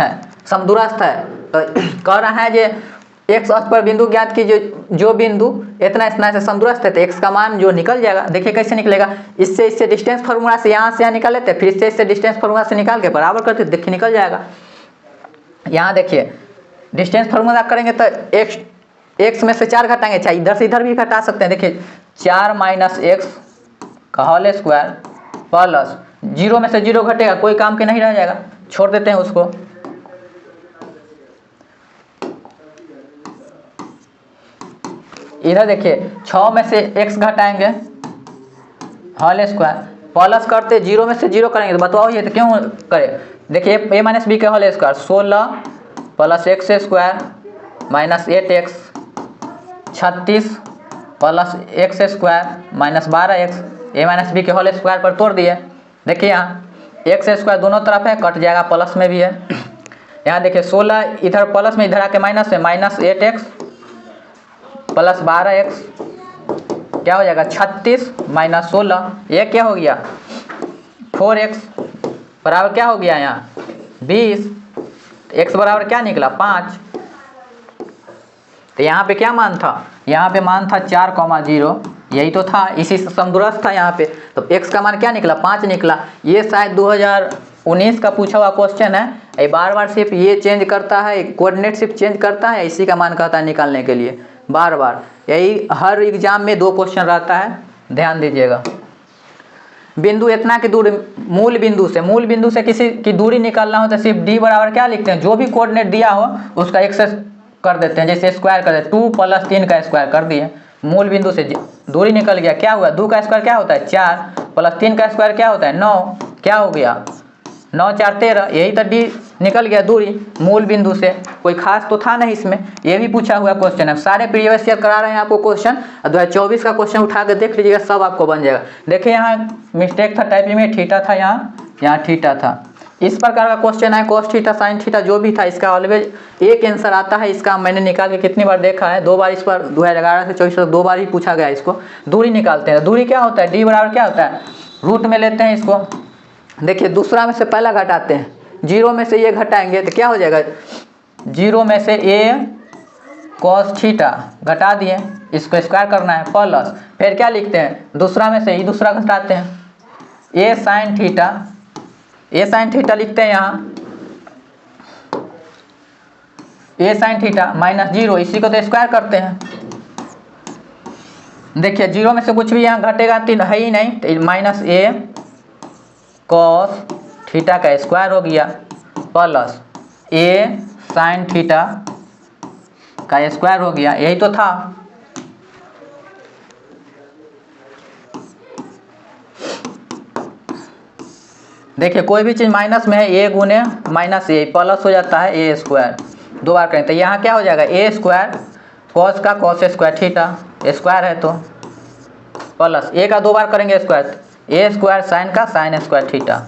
Speaker 1: है। तो कह रहा है जे x अक्ष पर बिंदु ज्ञात की जो बिंदु इतना से समदूरस्थ है, तो x का मान जो निकल जाएगा। देखिए कैसे निकलेगा, इससे डिस्टेंस फार्मूला से यहाँ से निकाल लेते हैं, फिर इससे डिस्टेंस फार्मूला से निकाल के बराबर करते, देखिए निकल जाएगा। यहाँ देखिए डिस्टेंस फार्मूला करेंगे तो x में से 4 घटाएंगे, चाहे इधर से इधर भी घटा सकते हैं। देखिए 4 - x का होल स्क्वायर प्लस 0 में से 0 घटेगा, कोई काम के नहीं रह जाएगा, छोड़ देते हैं उसको। इधर देखिए 6 में से x घटाएंगे होल स्क्वायर, प्लस करते 0 में से 0 करेंगे, तो बताओ ये तो क्यों करें। देखिए a - b के whole square 16 + x² -8x 36 + x² -12x, a - b के होल स्क्वायर पर तोड़ दिए। देखिए यहाँ x² दोनों तरफ है, कट जाएगा, प्लस में भी है। यहाँ देखिए 16 इधर प्लस में, इधर आके माइनस है, -8x + 12x क्या हो जाएगा 36 - 16, ये क्या हो गया 4x बराबर क्या हो गया यहाँ 20, x बराबर क्या निकला 5। तो यहाँ पे क्या मान था, यहाँ पे मान था 4,0, यही तो था, इसी से समदूरस्थ था यहाँ पे। तो x का मान क्या निकला 5 निकला। ये शायद 2019 का पूछा हुआ क्वेश्चन है, ये बार सिर्फ ये चेंज करता है, कोऑर्डिनेट सिर्फ चेंज करता है, इसी का मान कहता है निकालने के लिए बार। यही हर एग्जाम में 2 क्वेश्चन रहता है, ध्यान दीजिएगा। बिंदु इतना की दूरी मूल बिंदु से किसी की दूरी निकालना हो तो सिर्फ d बराबर क्या लिखते हैं, जो भी कोऑर्डिनेट दिया हो उसका x कर देते हैं, जैसे स्क्वायर कर देते 2 + 3 का स्क्वायर कर दिए, मूल बिंदु से दूरी निकल गया, क्या हुआ 2 का स्क्वायर क्या होता है 4 + 3 का स्क्वायर क्या होता है 9, क्या हो गया 9 4 13, यही तो डी निकल गया दूरी मूल बिंदु से। कोई खास तो था नहीं इसमें, ये भी पूछा हुआ क्वेश्चन है। सारे प्रीवियस ईयर करा रहे हैं आपको क्वेश्चन, 2024 का क्वेश्चन उठा के देख लीजिएगा, सब आपको बन जाएगा। देखिए यहाँ मिस्टेक था टाइपिंग में, थीटा था यहाँ थीटा था। इस प्रकार का क्वेश्चन है cos थीटा sin थीटा जो भी था, इसका ऑलवेज एक आंसर आता है। इसका मैंने निकाल के कितनी बार देखा है, 2 बार इस पर 2011 से 24 तक 2 बार ही पूछा गया। इसको दूरी निकालते हैं, दूरी क्या होता है d बराबर क्या होता है रूट में लेते हैं इसको। देखिए दूसरा में से पहला घटाते हैं, 0 में से ये घटाएंगे तो क्या हो जाएगा 0 में से a cos थीटा घटा दिए, इसको स्क्वायर करना है प्लस, फिर क्या लिखते हैं दूसरा में से ही दूसरा घटाते हैं a sin थीटा लिखते हैं यहाँ a sin थीटा -0, इसी को तो स्क्वायर करते हैं। देखिए 0 में से कुछ भी यहाँ घटेगा तो है ही नहीं, तो -a cos थीटा का स्क्वायर हो गया प्लस a sin थीटा का स्क्वायर हो गया, यही तो था। देखिए कोई भी चीज़ माइनस में है, a गुने -a प्लस हो जाता है a स्क्वायर, 2 बार करें तो यहाँ क्या हो जाएगा a स्क्वायर cos का cos स्क्वायर थीटा स्क्वायर है तो प्लस a का 2 बार करेंगे स्क्वायर, a स्क्वायर sin का sin स्क्वायर थीटा।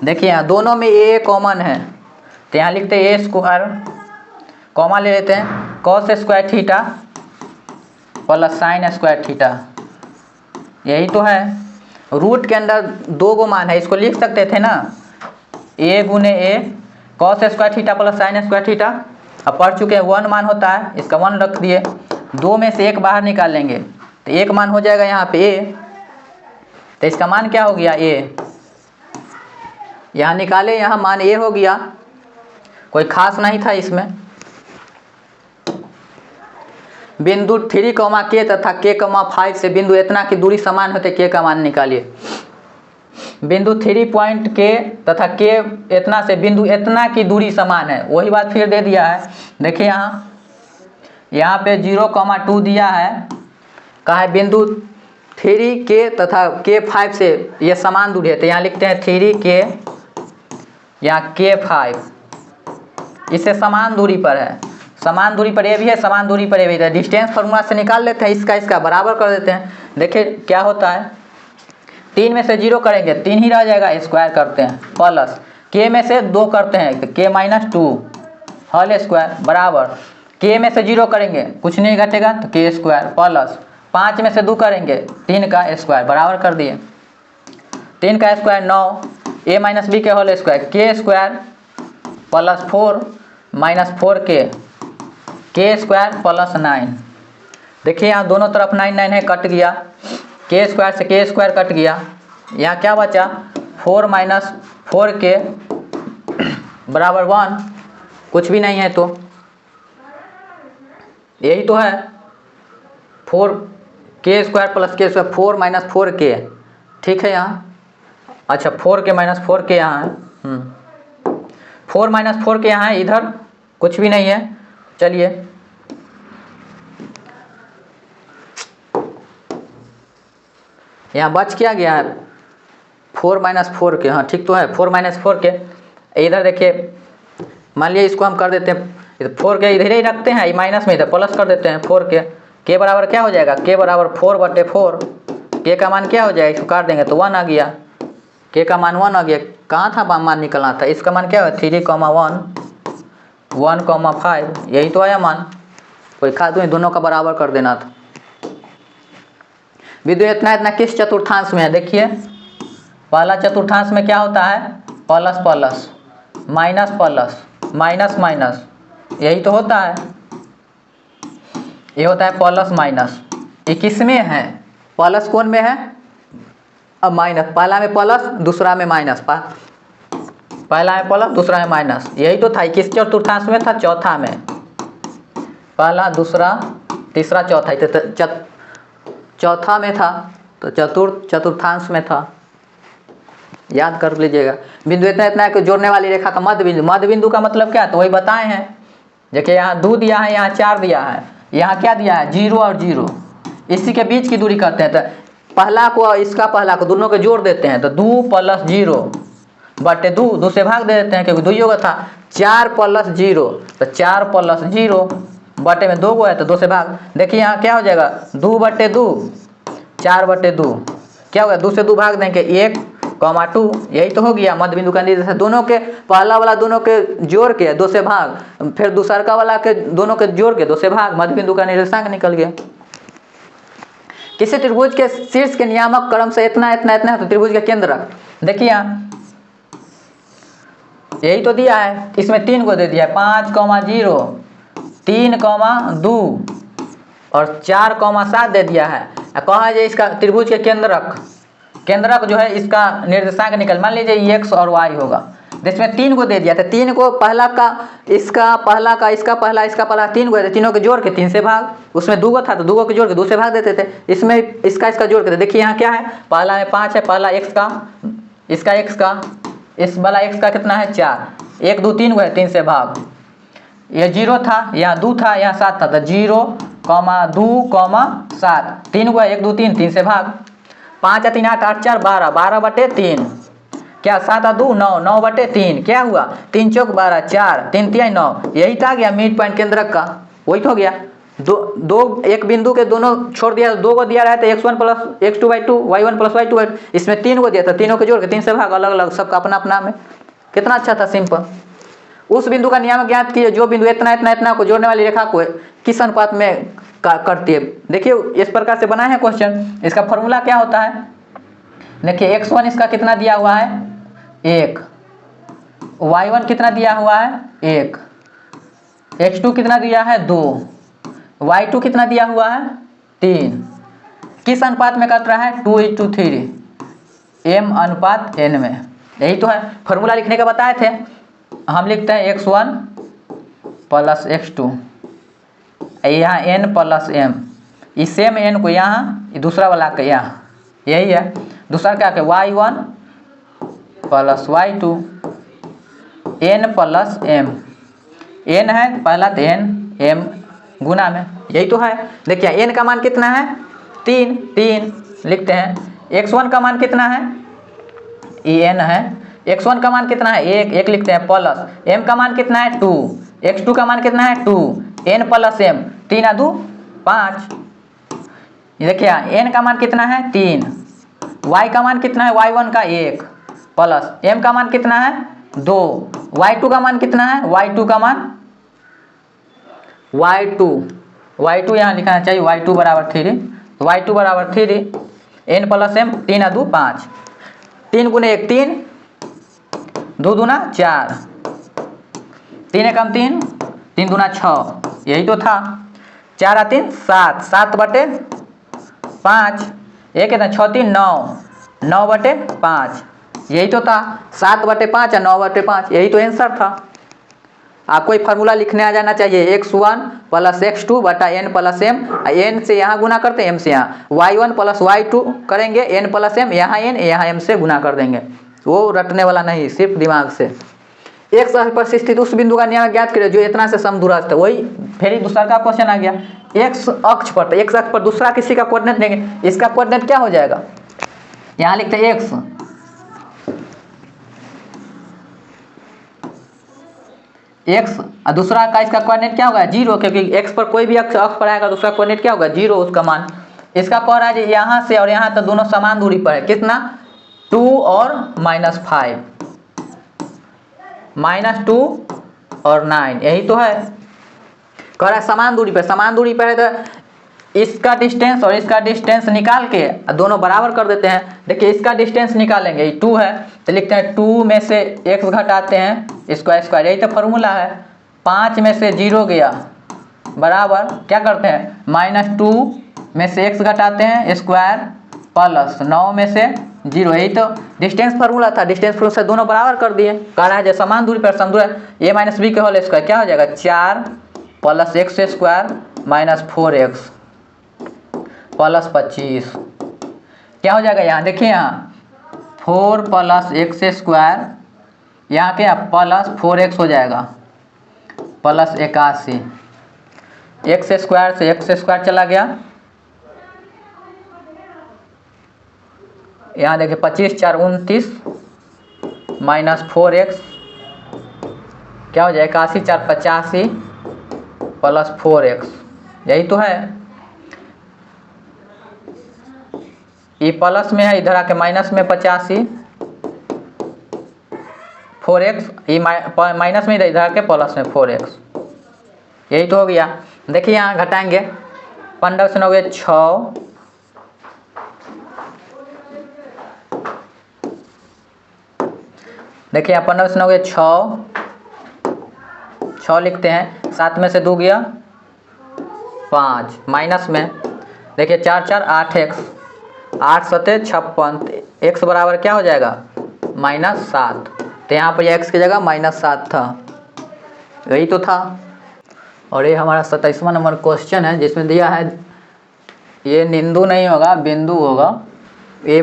Speaker 1: देखिए यहाँ दोनों में a कॉमन है तो यहाँ लिखते हैं a स्क्वायर, कॉमन ले लेते हैं cos square theta plus sin square theta, यही तो है। रूट के अंदर 2 गो मान है, इसको लिख सकते थे ना a गुने a cos square theta plus sin square theta. अब पढ़ चुके हैं 1 मान होता है, इसका 1 रख दिए, 2 में से 1 बाहर निकाल लेंगे तो 1 मान हो जाएगा यहाँ पे a, तो इसका मान क्या हो गया a, यहाँ निकाले यहाँ मान a हो गया, कोई खास नहीं था इसमें। बिंदु 3, k तथा k, 5 से बिंदु इतना की दूरी समान होते k का मान निकालिए। बिंदु 3 पॉइंट k तथा k इतना से बिंदु इतना की दूरी समान है, वही बात फिर दे दिया है। देखिए यहाँ पे 0,2 दिया है, कहा है बिंदु 3k तथा k5 से ये समान दूरी है, तो यहाँ लिखते हैं 3k यहाँ k5 इससे समान दूरी पर है, समान दूरी पर ये भी है, समान दूरी पर ये भी है। डिस्टेंस फार्मूला से निकाल लेते हैं, इसका बराबर कर देते हैं। देखिए क्या होता है 3 में से 0 करेंगे 3 ही रह जाएगा, स्क्वायर करते हैं प्लस k में से 2 करते हैं तो k - 2 होल स्क्वायर बराबर k में से 0 करेंगे कुछ नहीं घटेगा तो k स्क्वायर प्लस 5 में से 2 करेंगे 3 का स्क्वायर बराबर कर दिए, 3 का स्क्वायर 9 a - b के whole square k square plus 4 - 4k square plus 9। देखिए यहाँ दोनों तरफ 9 9 है, कट गया, k स्क्वायर से k स्क्वायर कट गया, यहाँ क्या बचा 4 - 4k बराबर 1, कुछ भी नहीं है तो यही तो है 4k square plus k square 4 - 4k, ठीक है यहाँ, अच्छा 4k - 4k यहाँ है, 4 - 4k यहाँ है, इधर कुछ भी नहीं है। चलिए यहाँ बच क्या गया है 4 - 4k, हाँ ठीक तो है 4 - 4k। इधर देखिए मान लिया इसको हम कर देते हैं 4k इधर ही रखते हैं, माइनस में इधर प्लस कर देते हैं 4k, k बराबर क्या हो जाएगा k बराबर 4/4, k का मान क्या हो जाएगा इसको काट देंगे तो 1 आ गया, k का मान 1 आ गया। कहाँ था मान निकलना था, इसका मान क्या है 3, 1, 1,5, यही तो आया मान, कोई खास नहीं, दोनों का बराबर कर देना था। बिंदु इतना किस चतुर्थांश में है, देखिए पहला चतुर्थांश में क्या होता है plus plus minus plus minus minus, यही तो होता है, ये होता है प्लस माइनस। ये किस में है प्लस कौन में है, अब माइनस, पहला में प्लस दूसरा में माइनस, पहला में प्लस दूसरा में माइनस, यही तो था। किस चतुर्थांश में था चौथा में, पहला दूसरा तीसरा चौथा, चौथा में था तो चतुर्थांश में था, याद कर लीजिएगा। बिंदु इतना है कि जोड़ने वाली रेखा का मध्य बिंदु, मध्य बिंदु का मतलब क्या है तो वही बताए हैं, देखिए यहाँ 2 दिया है, यहाँ 4 दिया है, यहाँ क्या दिया है 0 और 0, इसी के बीच की दूरी कहते हैं। तो पहला को और इसका पहला को दोनों के जोड़ देते हैं तो 2 + 0 बटे 2 से भाग दे देते हैं क्योंकि 2 ही होगा था। 4 + 0 तो 4 + 0 बटे में 2 को है तो 2 से भाग। देखिए यहाँ क्या हो जाएगा 2 बटे 2 4 बटे 2 क्या होगा 2 से 2 भाग देंगे 1, 2 यही तो हो गया मध्य बिंदु का निर्देश। दोनों के पहला वाला दोनों के जोड़ के 2 से भाग, फिर दूसरा वाला के दोनों के जोड़ के 2 से भाग, मध्य बिंदु का निर्देशांक निकल गया। किसी त्रिभुज के शीर्ष के नियामक क्रम से इतना इतना इतना है तो त्रिभुज के केंद्र रख। देखिए यहाँ यही तो दिया है, इसमें 3 को दे दिया है 5, 0 3, 2 और 4, 7 दे दिया है। कहा है इसका त्रिभुज के केंद्रक जो है इसका निर्देशांक निकल, मान लीजिए x और y होगा, जिसमें 3 को दे दिया था। 3 को पहला का इसका पहला का इसका पहला 3 को है, तीनों के जोड़ के 3 से भाग, उसमें 2 था तो 2 के जोड़ के 2 से भाग देते थे, इसमें इसका जोड़ के थे। देखिए यहाँ क्या है, पहला में 5 है, पहला x का, इसका x का, इस वाला x का कितना है 4, 1 2 3 को है 3 से भाग, ये 0 था, यहाँ 2 था, यहाँ 7 था, तो 0, 2, 7 3 को है 1 2 3 3 से भाग। 5 3 8 8 4 12 12 बटे 3 क्या 7 2 9 9 बटे 3 क्या हुआ 3 चौक 12 4 3 3 9, यही था गया मिड पॉइंट केंद्रक का, वही तो हो गया। दो एक बिंदु के दोनों छोड़ दिया, 2 को दिया रहा था x1 + x2/2 y1 + y2, इसमें 3 को दिया था, तीनों के जोड़ के 3 से भाग, अलग अलग सबका अपना अपना में। कितना अच्छा था, सिंपल। उस बिंदु का नियामक ज्ञात कीजिए जो बिंदु इतना इतना इतना को जोड़ने वाली रेखा को किस अनुपात में करती है। देखिए इस प्रकार से बना है क्वेश्चन, इसका फॉर्मूला क्या होता है। देखिए x1 इसका कितना दिया हुआ है 1, y1 कितना दिया हुआ है 1, x2 कितना दिया है 2, y2 कितना दिया हुआ है 3, किस अनुपात में कट रहा है 2:3 m/n में। यही तो है फॉर्मूला लिखने का बताए थे, हम लिखते हैं x1 + x2, यहाँ n + m, इस सेम n को यहाँ दूसरा वाला के यहाँ, यही है दूसरा क्या है y1 + y2 n + m, n है पहला तो n m गुना में, यही तो है। देखिए n का मान कितना है 3 लिखते हैं, x1 का मान कितना है ये n है, x1 का मान कितना है 1 लिखते हैं, प्लस m का मान कितना है 2, x2 का मान कितना है 2, n + m 3 2 5। देखिए n का मान कितना है 3, y का मान कितना है y1 का 1 प्लस m का मान कितना है 2, y2 का मान कितना है y2 का मान y2 यहाँ लिखना चाहिए y2 = 3, तो y2 = 3 n + m 3 2 5, 3 × 1 3 2 दूना 4, 3 एकम 3 3 दूना 6, यही तो था। 4 3 7 7 बटे 5, 1 कितना 6 3 9 9 बटे 5, यही तो था 7 बटे 5 और 9 बटे 5, यही तो आंसर था। आपको ये फार्मूला लिखने आ जाना चाहिए, x1 + x2 बटा n + m, n से यहाँ गुना करते हैं m से यहाँ, y1 + y2 करेंगे n + m, यहाँ n यहाँ m से गुना कर देंगे, वो रटने वाला नहीं, सिर्फ दिमाग से। x अक्ष पर स्थित उस बिंदु का नियामक ज्ञात करें जो इतना से समदूरस्थ है, वही फिर दूसरा का क्वेश्चन आ गया। x अक्ष पर, तो x अक्ष पर दूसरा किसी का कोऑर्डिनेट देंगे, इसका कोऑर्डिनेट क्या हो जाएगा, यहाँ लिखते हैं x और दूसरा का इसका कोऑर्डिनेट क्या होगा 0, क्योंकि x पर कोई भी अक्ष पर आएगा दूसरा कोऑर्डिनेट क्या होगा 0 उसका मान। इसका कह रहा है यहाँ से और यहाँ तक दोनों समान दूरी पर है, कितना 2 और -5, -2 और 9, यही तो है। कह रहा है समान दूरी पर है तो इसका डिस्टेंस और इसका डिस्टेंस निकाल के दोनों बराबर कर देते हैं। देखिए इसका डिस्टेंस निकालेंगे, 2 है तो लिखते हैं 2 में से x घटाते हैं स्क्वायर, यही तो फार्मूला है। 5 में से 0 गया बराबर क्या करते हैं -2 में से x घटाते हैं स्क्वायर प्लस 9 में से 0, यही तो डिस्टेंस फार्मूला था। डिस्टेंस फार्मूला से दोनों बराबर कर दिए। कह रहा है जब समान दूरी पर समदूर a - b के होल स्क्वायर क्या हो जाएगा 4 + x² - 4x + 25 क्या हो जाएगा, यहाँ देखिए यहाँ 4 + x², यहाँ क्या +4x हो जाएगा प्लस 81। एक्स स्क्वायर से एक्स स्क्वायर चला गया, यहाँ देखिए 25 4 29 माइनस 4x क्या हो जाए 81 4 85 प्लस 4x, यही तो है। ये प्लस में है, इधर आके माइनस में 85 4x, ये माइनस में इधर आके प्लस में 4x, यही तो हो गया। देखिए यहाँ घटाएंगे, 15 से 9 हो गया 6, देखिए यहाँ 15 से 9 हो गया 6 लिखते हैं, 7 में से 2 गया 5, माइनस में देखिए 4 4 8x, 8 7 56, x बराबर क्या हो जाएगा -7, तो यहाँ पर x की जगह -7 था, यही तो था। और ये हमारा 27वां नंबर क्वेश्चन है, जिसमें दिया है ये निंदु नहीं होगा, बिंदु होगा। ये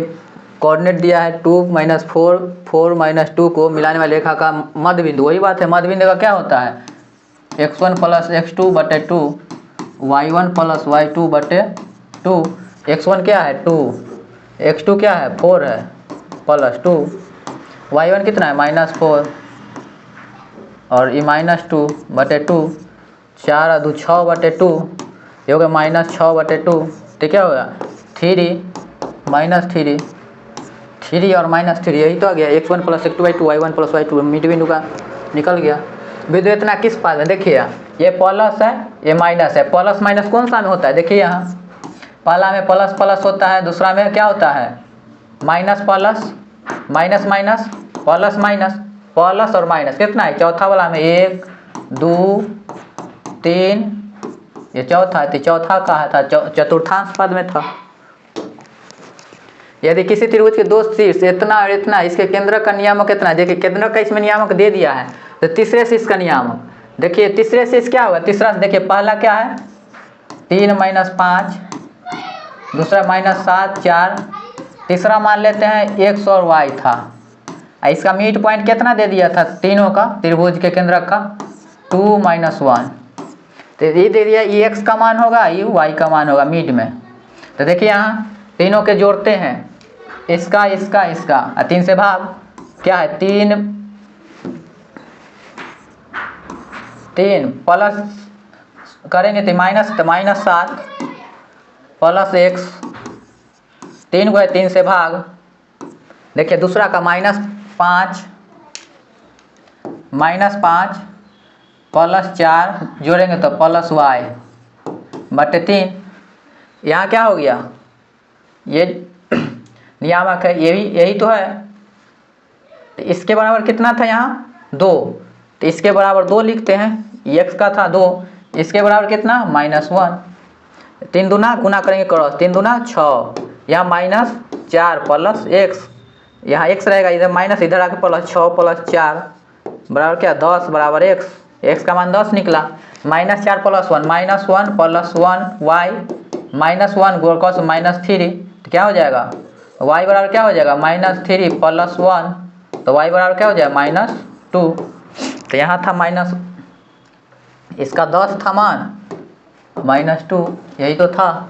Speaker 1: कोऑर्डिनेट दिया है 2 - 4 4 - 2 को मिलाने वाली रेखा का मध्य बिंदु। वही बात है, मध्य बिंदु का क्या होता है x1 + x2/2 y1 + y2/2। x1 क्या है 2, x2 क्या है 4 है +2, y1 कितना है -4 और ये -2/2, 4 2 6/2, ये हो गया -6/2, तो क्या होगा 3 -3 और -3, यही तो आ गया। x1 + x2/2 y1 + y2, mid बिंदु का निकल गया। बिंदु इतना किस पास है, देखिए ये प्लस है ये माइनस है, प्लस माइनस कौन सा में होता है, देखिए यहाँ पहला में प्लस प्लस होता है, दूसरा में क्या होता है minus plus minus minus plus minus, plus और माइनस कितना है, चौथा वाला में 1 2 3, ये चौथा, तो चौथा कहा था चतुर्थांश पद में था। यदि किसी त्रिभुज के दो शीर्ष इतना और इतना, इसके केंद्र का नियामक कितना, देखिए केंद्र का इसमें नियामक दे दिया है, तो तीसरे शीर्ष का नियामक देखिए, तीसरे शीर्ष क्या होगा, तीसरा देखिए पहला क्या है 3 - 5, दूसरा -7 4, तीसरा मान लेते हैं x और y था, इसका मिड पॉइंट कितना दे दिया था तीनों का, त्रिभुज के केंद्र का 2 - 1, तो ये दे दिया ये x का मान होगा, ये y का मान होगा मिड में। तो देखिए यहाँ तीनों के जोड़ते हैं, इसका इसका इसका, 3 से भाग क्या है 3 प्लस करेंगे तो -7 प्लस x, 3 को है 3 से भाग, देखिए दूसरा का -5 प्लस 4 जोड़ेंगे तो प्लस y/3, यहाँ क्या हो गया ये नियामक है, ये भी यही तो है। तो इसके बराबर कितना था यहाँ 2, तो इसके बराबर 2 लिखते हैं, x का था 2, इसके बराबर कितना -1, 3 दूना गुना करेंगे क्रॉस, 3 दूना 6, यहाँ -4 प्लस x, यहाँ x रहेगा इधर माइनस, इधर आके प्लस 6 + 4 बराबर क्या 10 बराबर x का मान 10 निकला, -4 + 1 -1 + 1 y -1 गोल कॉस -3, तो क्या हो जाएगा y बराबर क्या हो जाएगा -3 + 1, तो y बराबर क्या हो जाएगा -2, तो यहाँ था माइनस, इसका 10 था मान -2, यही तो था,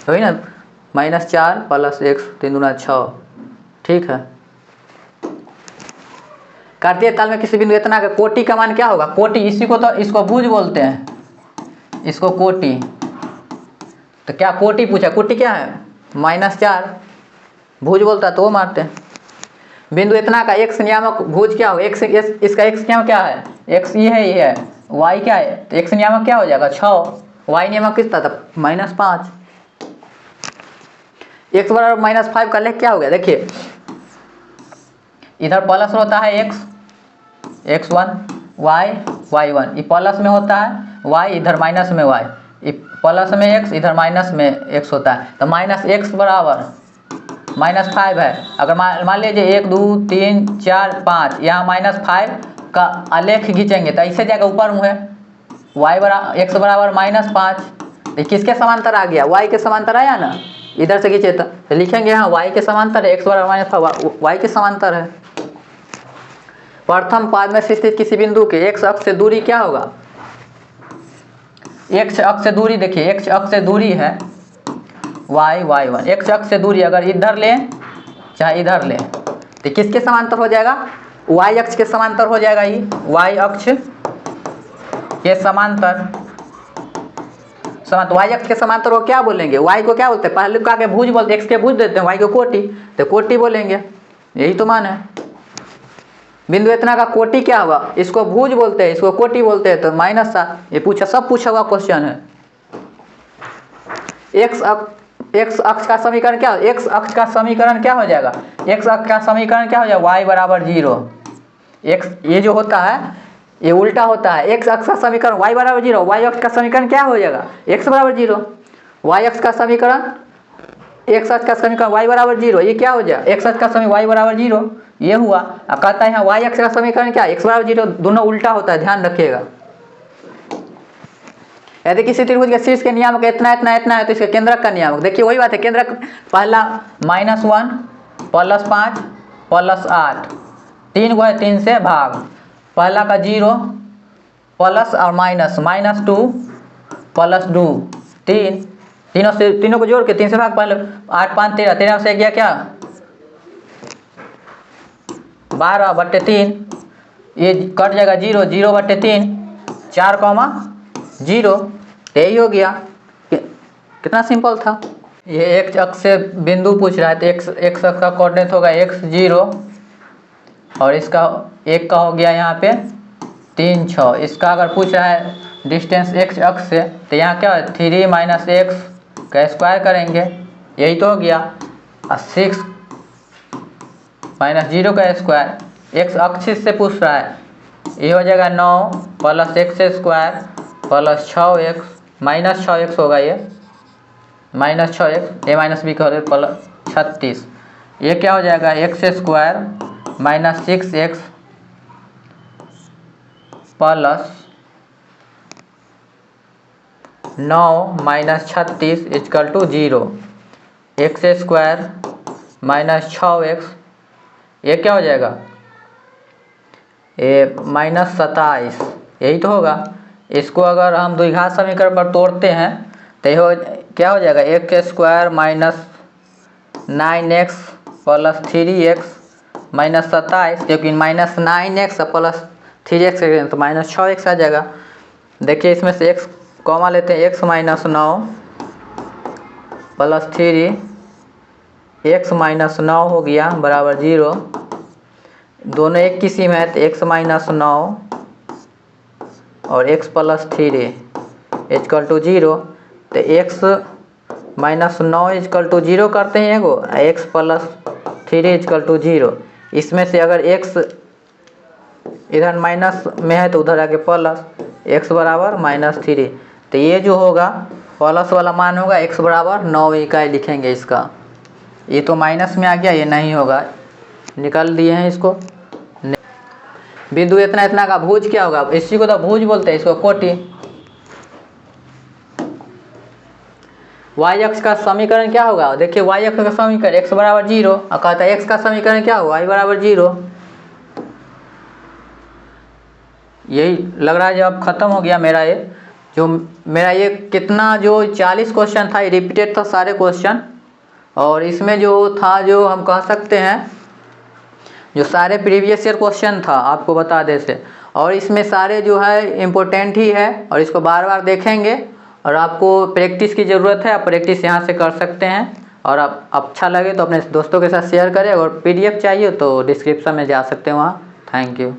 Speaker 1: वही ना -4 + x 3 दूना 6, ठीक है। कार्तीय ताल में किसी बिंदु इतना का कोटि का मान क्या होगा, कोटि इसी को तो इसको भुज बोलते हैं, इसको कोटि, तो क्या कोटि पूछा, कोटि क्या है -4, भुज बोलता है तो वो मारते हैं। बिंदु इतना का x नियामक भुज क्या हो, x इसका x नियामक क्या है, x ये है y क्या है, तो x नियामक क्या हो जाएगा 6, y नियामक कितना था -5, x बराबर -5 का लेख क्या हो गया, देखिए इधर प्लस होता है x1 y y1, ये प्लस में होता है y, इधर माइनस में y, ये प्लस में x इधर माइनस में x होता है, तो -x बराबर -5 है। अगर मान लीजिए 1 2 3 4 5, यहाँ -5 का आलेख खींचेंगे तो ऐसे जाएगा ऊपर मुँह है, y बराबर x बराबर -5, तो किसके समांतर आ गया, y के समांतर आया ना, इधर से खींचे तो लिखेंगे यहाँ y के समांतर है, x बराबर -5 y के समांतर है। प्रथम पाद में स्थित किसी बिंदु के x अक्ष से दूरी क्या होगा, x अक्ष से दूरी देखिए, x अक्ष से दूरी है y1, x अक्ष से दूरी अगर इधर लें चाहे इधर लें तो किसके समांतर हो जाएगा, y अक्ष के समांतर हो जाएगा। ये y अक्ष के समांतर y अक्ष के समांतर को क्या बोलेंगे, y को क्या बोलते हैं, पहले का के भुज बोलते, x के भुज देते हैं, y को कोटि, तो कोटि बोलेंगे, यही तो मान है। बिंदु इतना का कोटि क्या होगा, इसको भुज बोलते हैं, इसको कोटि बोलते हैं, तो -7। ये सब पूछा हुआ क्वेश्चन है। x अक्ष का समीकरण क्या, x अक्ष का समीकरण क्या हो जाएगा, x अक्ष का समीकरण क्या हो जाएगा, y बराबर 0। x ये जो होता है ये उल्टा होता है, x अक्ष का समीकरण y बराबर 0, y अक्ष का समीकरण क्या हो जाएगा, x बराबर 0। y अक्ष का समीकरण x अक्ष का समीकरण y बराबर 0, ये क्या हो जाएगा, x अक्ष का समीकरण y बराबर 0, ये हुआ। अब कहता है यहाँ y अक्ष का समीकरण क्या, x बराबर 0, दोनों उल्टा होता है, ध्यान रखिएगा। यदि किसी त्रिभुज के शीर्ष के नियामक इतना इतना इतना है तो इसके केंद्रक का नियामक देखिए, वही बात है, केंद्रक पहला -1 +5 +8, 3 को है 3 से भाग, पहला का 0 प्लस और माइनस -2 +2 3, तीनों को जोड़ के 3 से भाग, पहले 8 5 13, 13 से गया क्या 12/3, ये कट जाएगा 0 0/3, 4,0, यही हो गया। कितना सिंपल था। ये x अक्ष से बिंदु पूछ रहा है तो x अक्ष का कोऑर्डिनेट होगा x0 और इसका 1 का हो गया यहाँ पे 3 6। इसका अगर पूछ रहा है डिस्टेंस x अक्ष से तो यहाँ क्या है 3 - x का स्क्वायर करेंगे, यही तो हो गया। और 6 - 0 का स्क्वायर, x अक्ष से पूछ रहा है, ये हो जाएगा 9 + x² + 6x -6x होगा, ये -6x, a - b का + 36, ये क्या हो जाएगा x² - 6x plus 9 - 36 = 0, x² - 6x, ये क्या हो जाएगा ये -27, यही तो होगा। इसको अगर हम द्विघात समीकरण पर तोड़ते हैं तो क्या हो जाएगा x² - 9x + 3x -27, क्योंकि -9x + 3x तो -6x आ जाएगा। देखिए इसमें से x कॉमा लेते हैं, x - 9 + 3 x - 9 हो गया बराबर 0, दोनों एक की सीमा है तो x - 9 और x + 3 = 0, तो x - 9 = 0 करते हैं एगो, x + 3 = 0। इसमें से अगर x इधर माइनस में है तो उधर आके प्लस, x बराबर -3, तो ये जो होगा प्लस वाला मान होगा x बराबर 9 इकाई लिखेंगे इसका। ये तो माइनस में आ गया, ये नहीं होगा, निकाल दिए हैं इसको। बिंदु इतना इतना का भुज क्या होगा, इसी को तो भुज बोलते हैं, इसको कोटि। y अक्ष का समीकरण क्या होगा, देखिए y अक्ष का समीकरण x बराबर 0 और कहता है x का समीकरण क्या होगा y बराबर 0। यही लग रहा है जब खत्म हो गया मेरा ये कितना जो 40 क्वेश्चन था, ये रिपीटेड था सारे क्वेश्चन। और इसमें जो था, जो हम कह सकते हैं जो सारे प्रीवियस ईयर क्वेश्चन था आपको बता दे से, और इसमें सारे जो है इम्पोर्टेंट ही है और इसको बार बार देखेंगे। और आपको प्रैक्टिस की ज़रूरत है, आप प्रैक्टिस यहाँ से कर सकते हैं। और आप अच्छा लगे तो अपने दोस्तों के साथ शेयर करें, और PDF चाहिए तो डिस्क्रिप्शन में जा सकते हैं वहाँ। Thank you.